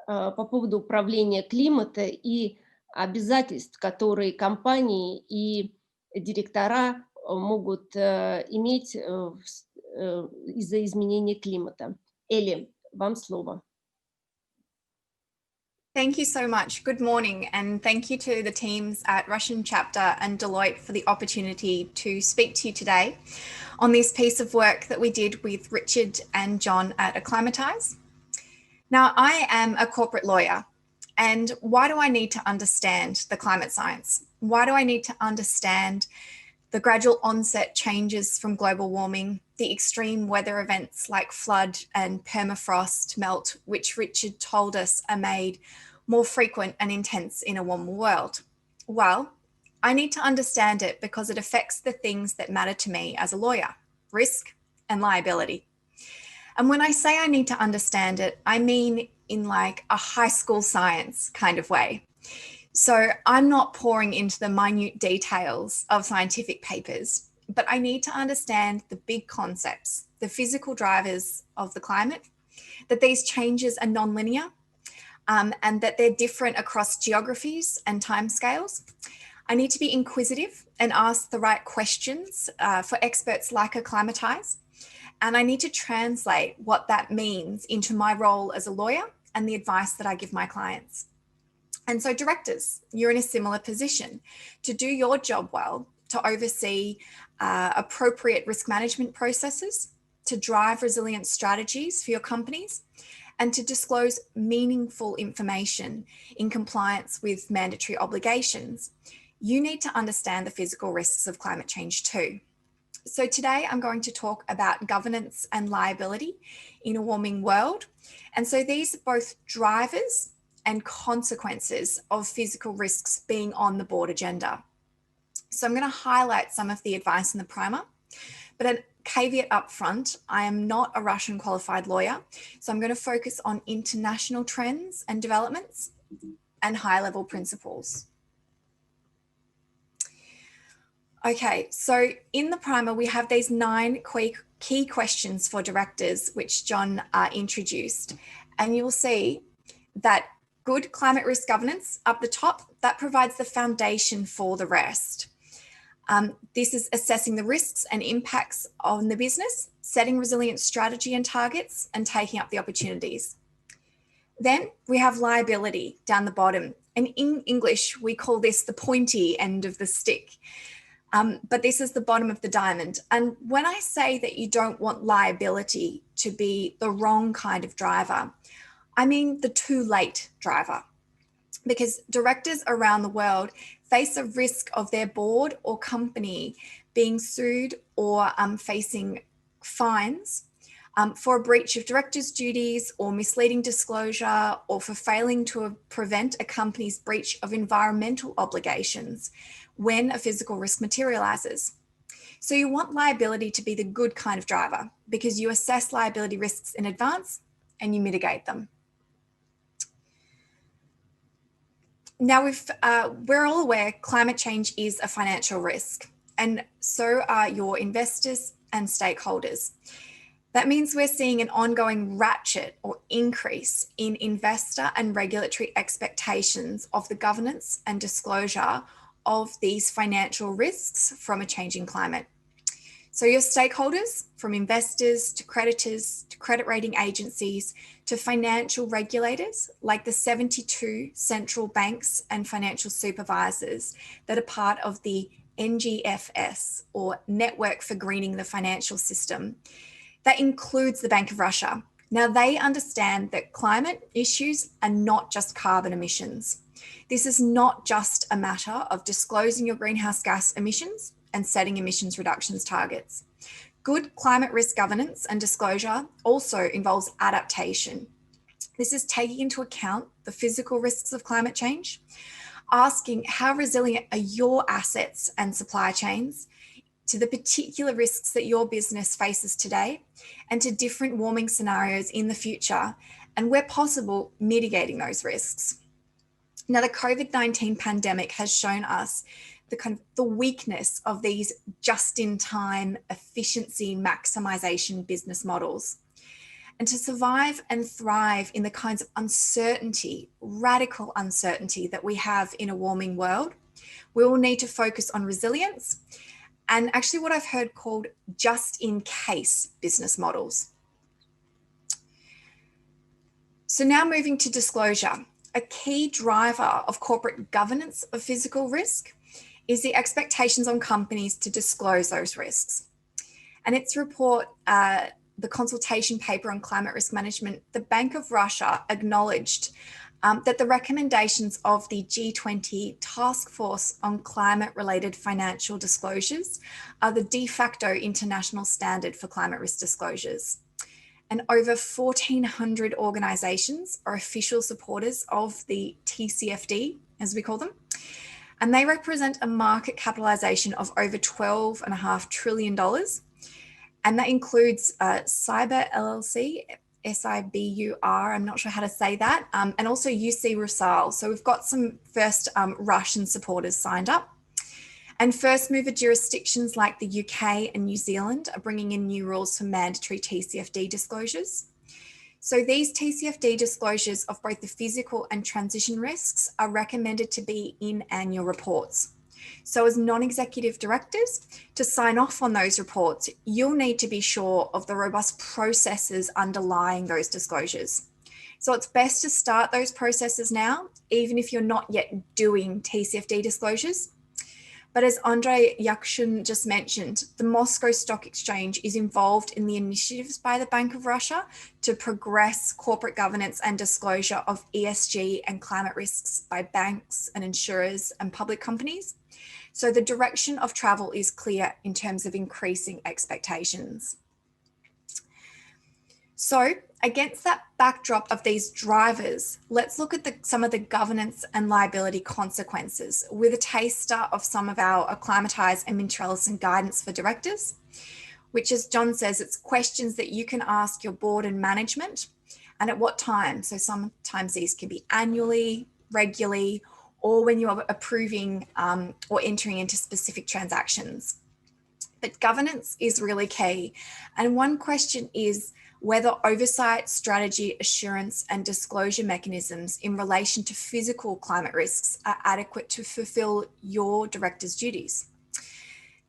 B: управления климата и обязательств, которые компании и директора могут иметь из-за изменения климата. Элли, вам слово.
G: Thank you so much. Good morning, and thank you to the teams at Russian Chapter and Deloitte for the opportunity to speak to you today on this piece of work that we did with Richard and John at Acclimatize. Now, I am a corporate lawyer, and why do I need to understand the climate science? Why do I need to understand the gradual onset changes from global warming, the extreme weather events like flood and permafrost melt, which Richard told us are made more frequent and intense in a warmer world? Well, I need to understand it because it affects the things that matter to me as a lawyer: risk and liability. And when I say I need to understand it, I mean in like a high school science kind of way. So I'm not pouring into the minute details of scientific papers, but I need to understand the big concepts, the physical drivers of the climate, that these changes are non-linear, and that they're different across geographies and timescales. I need to be inquisitive and ask the right questions for experts like Acclimatize. And I need to translate what that means into my role as a lawyer and the advice that I give my clients. And so directors, you're in a similar position to do your job well, to oversee appropriate risk management processes, to drive resilient strategies for your companies, and to disclose meaningful information in compliance with mandatory obligations. You need to understand the physical risks of climate change too. So today I'm going to talk about governance and liability in a warming world. And so these are both drivers and consequences of physical risks being on the board agenda. So I'm going to highlight some of the advice in the primer, but a caveat up front, I am not a Russian qualified lawyer, so I'm going to focus on international trends and developments and high-level principles. Okay, so in the primer, we have these 9 key questions for directors, which John introduced. And you'll see that good climate risk governance up the top, that provides the foundation for the rest. This is assessing the risks and impacts on the business, setting resilient strategy and targets, and taking up the opportunities. Then we have liability down the bottom. And in English, we call this the pointy end of the stick. But this is the bottom of the diamond. And when I say that you don't want liability to be the wrong kind of driver, I mean the too late driver. Because directors around the world face a risk of their board or company being sued or facing fines for a breach of directors' duties or misleading disclosure, or for failing to prevent a company's breach of environmental obligations when a physical risk materializes. So you want liability to be the good kind of driver, because you assess liability risks in advance and you mitigate them. Now, we're all aware climate change is a financial risk, and so are your investors and stakeholders. That means we're seeing an ongoing ratchet or increase in investor and regulatory expectations of the governance and disclosure of these financial risks from a changing climate. So your stakeholders, from investors to creditors to credit rating agencies to financial regulators like the 72 central banks and financial supervisors that are part of the NGFS, or Network for Greening the Financial System. That includes the Bank of Russia. Now, they understand that climate issues are not just carbon emissions. This is not just a matter of disclosing your greenhouse gas emissions and setting emissions reductions targets. Good climate risk governance and disclosure also involves adaptation. This is taking into account the physical risks of climate change, asking how resilient are your assets and supply chains to the particular risks that your business faces today and to different warming scenarios in the future, and where possible, mitigating those risks. Now, the COVID-19 pandemic has shown us the weakness of these just-in-time efficiency maximization business models. And to survive and thrive in the kinds of uncertainty, radical uncertainty that we have in a warming world, we will need to focus on resilience and actually what I've heard called just-in-case business models. So now moving to disclosure. A key driver of corporate governance of physical risk is the expectations on companies to disclose those risks. And its report, the consultation paper on climate risk management, the Bank of Russia acknowledged that the recommendations of the G20 Task Force on Climate-Related Financial Disclosures are the de facto international standard for climate risk disclosures. And over 1,400 organisations are official supporters of the TCFD, as we call them. And they represent a market capitalisation of over $12.5 trillion. And that includes Cyber LLC, SIBUR, I'm not sure how to say that, and also UC Rusal. So we've got some first Russian supporters signed up. And first mover jurisdictions like the UK and New Zealand are bringing in new rules for mandatory TCFD disclosures. So these TCFD disclosures of both the physical and transition risks are recommended to be in annual reports. So as non-executive directors, to sign off on those reports, you'll need to be sure of the robust processes underlying those disclosures. So it's best to start those processes now, even if you're not yet doing TCFD disclosures. But as Andrei Yakshin just mentioned, the Moscow Stock Exchange is involved in the initiatives by the Bank of Russia to progress corporate governance and disclosure of ESG and climate risks by banks and insurers and public companies. So the direction of travel is clear in terms of increasing expectations. So against that backdrop of these drivers, let's look at some of the governance and liability consequences with a taster of some of our acclimatise and Mintrellison guidance for directors, which, as John says, it's questions that you can ask your board and management and at what time. So sometimes these can be annually, regularly, or when you're approving or entering into specific transactions. But governance is really key. And one question is whether oversight, strategy, assurance, and disclosure mechanisms in relation to physical climate risks are adequate to fulfill your director's duties.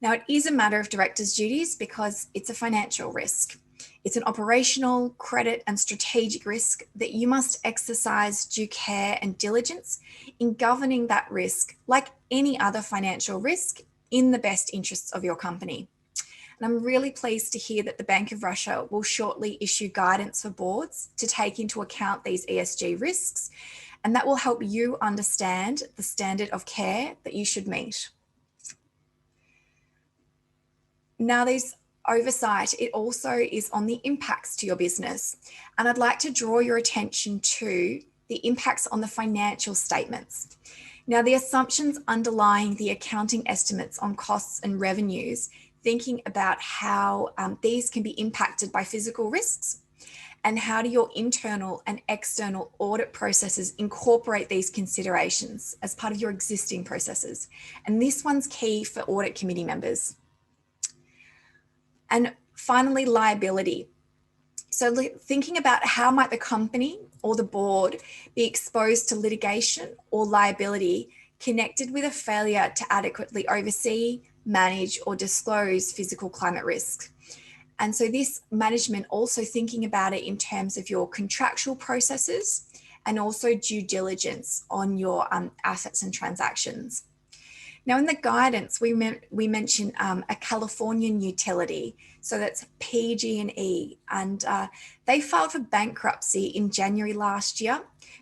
G: Now, it is a matter of director's duties because it's a financial risk. It's an operational, credit, and strategic risk that you must exercise due care and diligence in governing that risk, like any other financial risk, in the best interests of your company. And I'm really pleased to hear that the Bank of Russia will shortly issue guidance for boards to take into account these ESG risks, and that will help you understand the standard of care that you should meet. Now, these oversight, it also is on the impacts to your business. And I'd like to draw your attention to the impacts on the financial statements. Now, the assumptions underlying the accounting estimates on costs and revenues, thinking about how these can be impacted by physical risks, and how do your internal and external audit processes incorporate these considerations as part of your existing processes. And this one's key for audit committee members. And finally, liability. So thinking about how might the company or the board be exposed to litigation or liability connected with a failure to adequately oversee, manage, or disclose physical climate risks. And so this management also thinking about it in terms of your contractual processes and also due diligence on your assets and transactions. Now, in the guidance, we mentioned a Californian utility, so that's PG&E, and they filed for bankruptcy in January last year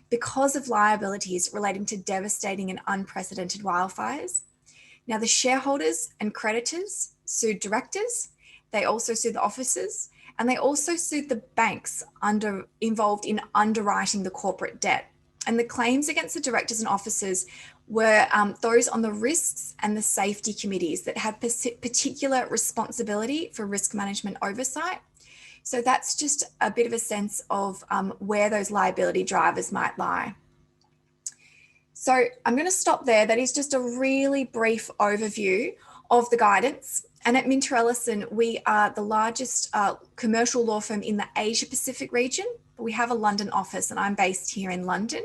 G: because of liabilities relating to devastating and unprecedented wildfires. Now, the shareholders and creditors sued directors, they also sued the officers, and they also sued the banks involved in underwriting the corporate debt. And the claims against the directors and officers were those on the risks and the safety committees that had particular responsibility for risk management oversight. So that's just a bit of a sense of where those liability drivers might lie. So I'm going to stop there. That is just a really brief overview of the guidance. And at Minter Ellison, we are the largest commercial law firm in the Asia Pacific region. We have a London office and I'm based here in London.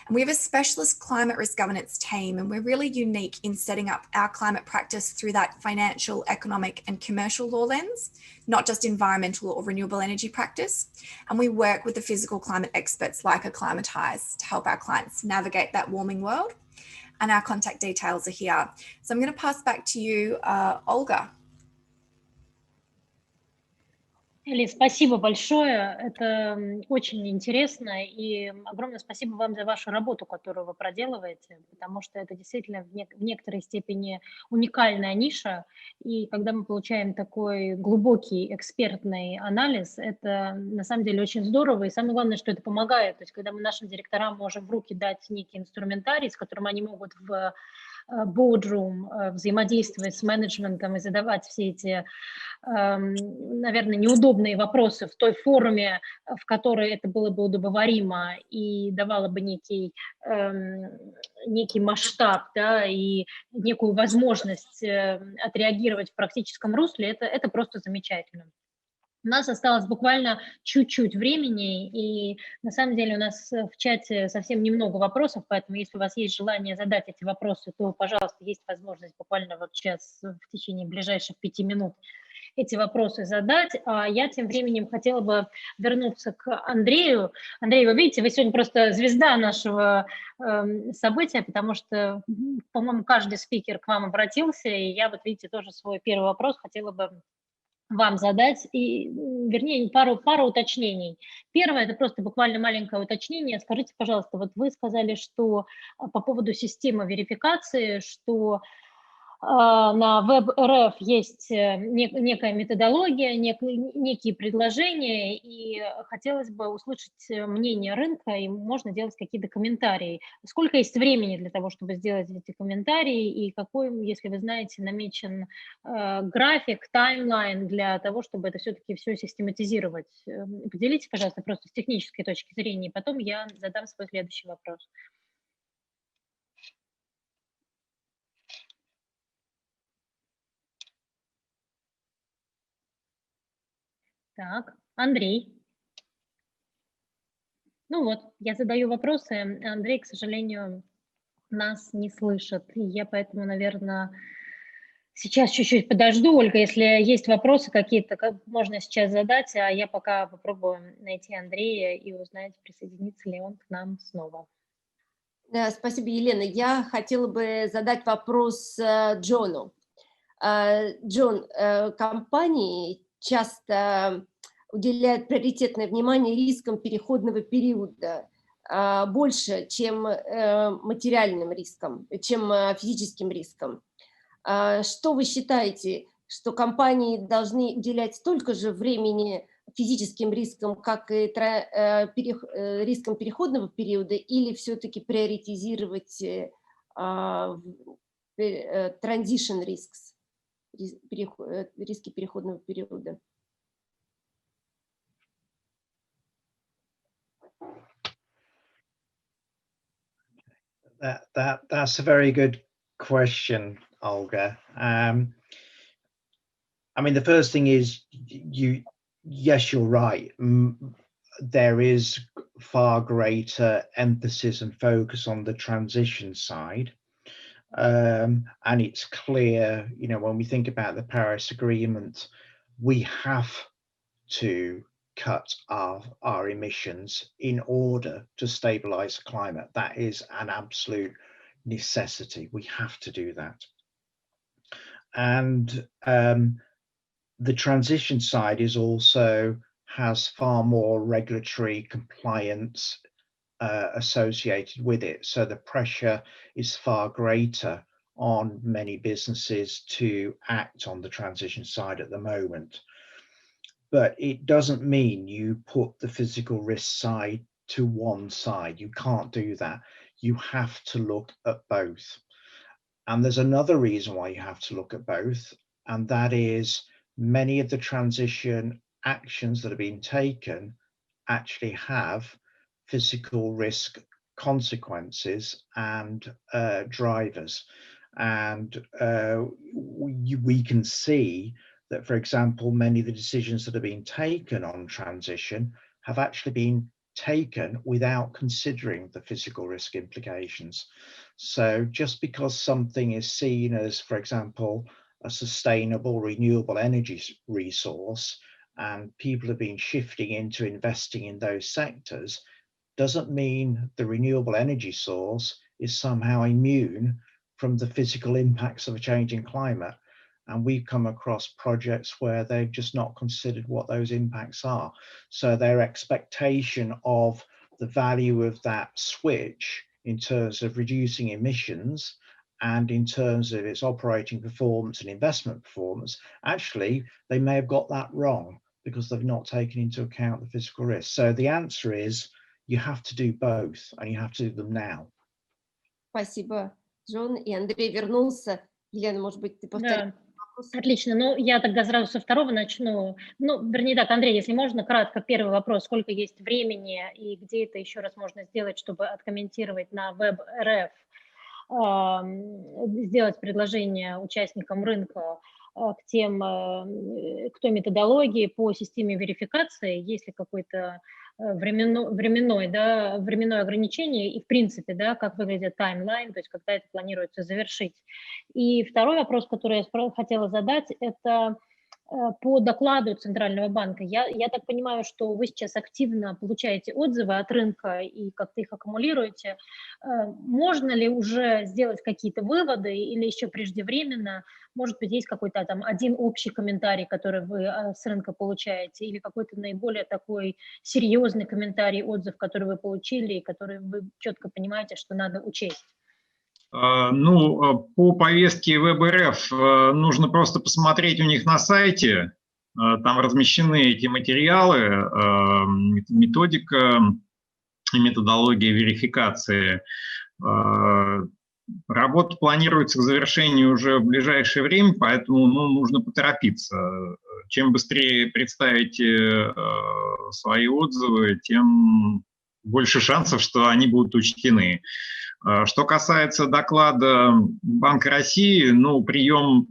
G: And we have a specialist climate risk governance team, and we're really unique in setting up our climate practice through that financial, economic, and commercial law lens, not just environmental or renewable energy practice. And we work with the physical climate experts like Acclimatize to help our clients navigate that warming world. And our contact details are here. So I'm going to pass back to you, Olga.
A: Эли, спасибо большое, это очень интересно, и огромное спасибо вам за вашу работу, которую вы проделываете, потому что это действительно в некоторой степени уникальная ниша, и когда мы получаем такой глубокий экспертный анализ, это на самом деле очень здорово, и самое главное, что это помогает, то есть когда мы нашим директорам можем в руки дать некий инструментарий, с которым они могут в boardroom взаимодействовать с менеджментом и задавать все эти, наверное, неудобные вопросы в той форме, в которой это было бы удобоваримо и давало бы некий масштаб, да, и некую возможность отреагировать в практическом русле, это просто замечательно. У нас осталось буквально чуть-чуть времени, и на самом деле у нас в чате совсем немного вопросов, поэтому если у вас есть желание задать эти вопросы, то, пожалуйста, есть возможность буквально вот сейчас в течение ближайших 5 минут эти вопросы задать. А я тем временем хотела бы вернуться к Андрею. Андрей, вы видите, вы сегодня просто звезда нашего события, потому что, по-моему, каждый спикер к вам обратился, и я вот, видите, тоже свой первый вопрос хотела бы вам задать, и, вернее, пару уточнений. Первое, это просто буквально маленькое уточнение. Скажите, пожалуйста, вот вы сказали, что по поводу системы верификации, что на веб.рф есть некая методология, некие предложения, и хотелось бы услышать мнение рынка, и можно делать какие-то комментарии. Сколько есть времени для того, чтобы сделать эти комментарии, и какой, если вы знаете, намечен график, таймлайн для того, чтобы это все-таки все систематизировать? Поделитесь, пожалуйста, просто с технической точки зрения, и потом я задам свой следующий вопрос. Так, Андрей. Ну вот, я задаю вопросы, Андрей, к сожалению, нас не слышит. И я поэтому, наверное, сейчас чуть-чуть подожду. Ольга, если есть вопросы какие-то, можно сейчас задать, а я пока попробую найти Андрея и узнать, присоединится ли он к нам снова.
B: Да, спасибо, Елена. Я хотела бы задать вопрос Джону. Джон, компании часто уделяют приоритетное внимание рискам переходного периода больше, чем материальным рискам, чем физическим рискам. Что вы считаете, что компании должны уделять столько же времени физическим рискам, как и рискам переходного периода, или все-таки приоритизировать transition risks, риски переходного периода?
F: That's a very good question, Olga. I mean, the first thing is yes, you're right. There is far greater emphasis and focus on the transition side. And it's clear, you know, when we think about the Paris Agreement, we have to cut our emissions in order to stabilize the climate. That is an absolute necessity. We have to do that. And the transition side is also has far more regulatory compliance associated with it. So the pressure is far greater on many businesses to act on the transition side at the moment. But it doesn't mean you put the physical risk side to one side. You can't do that. You have to look at both. And there's another reason why you have to look at both, and that is many of the transition actions that are being taken actually have physical risk consequences and drivers. And we can see that, for example, many of the decisions that are being taken on transition have actually been taken without considering the physical risk implications. So just because something is seen as, for example, a sustainable renewable energy resource, and people have been shifting into investing in those sectors, doesn't mean the renewable energy source is somehow immune from the physical impacts of a changing climate. And we've come across projects where they've just not considered what those impacts are. So their expectation of the value of that switch in terms of reducing emissions and in terms of its operating performance and investment performance, actually, they may have got that wrong because they've not taken into account the physical risk. So the answer is you have to do both, and you have to do them now.
B: Спасибо, Джон. И Андрей вернулся. Елена, может быть, ты повторишь?
A: Да. Отлично. Ну, я тогда сразу со второго начну. Ну, вернее, так, Андрей, если можно, кратко, первый вопрос. Сколько есть времени и где это еще раз можно сделать, чтобы откомментировать на веб.рф, сделать предложение участникам рынка к тем, к той методологии по системе верификации, есть ли какой-то временное ограничение и, в принципе, да, как выглядит таймлайн, то есть когда это планируется завершить. И второй вопрос, который я хотела задать, это по докладу Центрального банка. Я так понимаю, что вы сейчас активно получаете отзывы от рынка и как-то их аккумулируете. Можно ли уже сделать какие-то выводы или еще преждевременно? Может быть, есть какой-то там один общий комментарий, который вы с рынка получаете, или какой-то наиболее такой серьезный комментарий, отзыв, который вы получили и который вы четко понимаете, что надо учесть?
D: Ну, по повестке ВБРФ нужно просто посмотреть у них на сайте. Там размещены эти материалы, методика и методология верификации. Работа планируется к завершению уже в ближайшее время, поэтому нужно поторопиться. Чем быстрее представите свои отзывы, тем больше шансов, что они будут учтены. Что касается доклада Банка России, ну, прием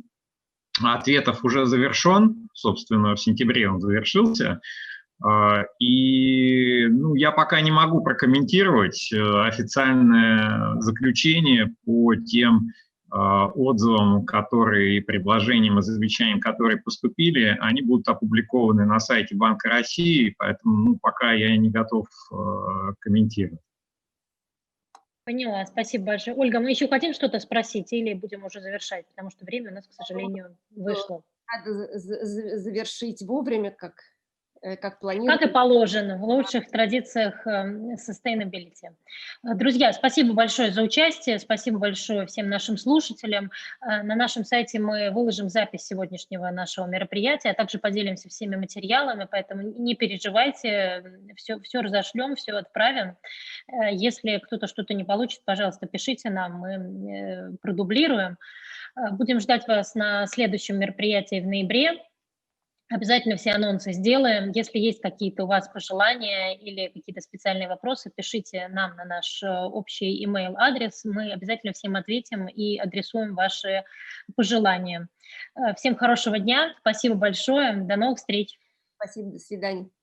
D: ответов уже завершен, собственно, в сентябре он завершился. И я пока не могу прокомментировать официальное заключение по тем отзывам, и предложениям и замечаниям, которые поступили. Они будут опубликованы на сайте Банка России, поэтому пока я не готов комментировать.
A: Поняла, спасибо большое. Ольга, мы еще хотим что-то спросить или будем уже завершать, потому что время у нас, к сожалению, вышло.
B: Надо завершить вовремя, как планировали.
A: Как и положено, в лучших традициях sustainability. Друзья, спасибо большое за участие, спасибо большое всем нашим слушателям. На нашем сайте мы выложим запись сегодняшнего нашего мероприятия, а также поделимся всеми материалами, поэтому не переживайте, все разошлем, все отправим. Если кто-то что-то не получит, пожалуйста, пишите нам, мы продублируем. Будем ждать вас на следующем мероприятии в ноябре. Обязательно все анонсы сделаем. Если есть какие-то у вас пожелания или какие-то специальные вопросы, пишите нам на наш общий email-адрес. Мы обязательно всем ответим и адресуем ваши пожелания. Всем хорошего дня. Спасибо большое. До новых встреч.
B: Спасибо. До свидания.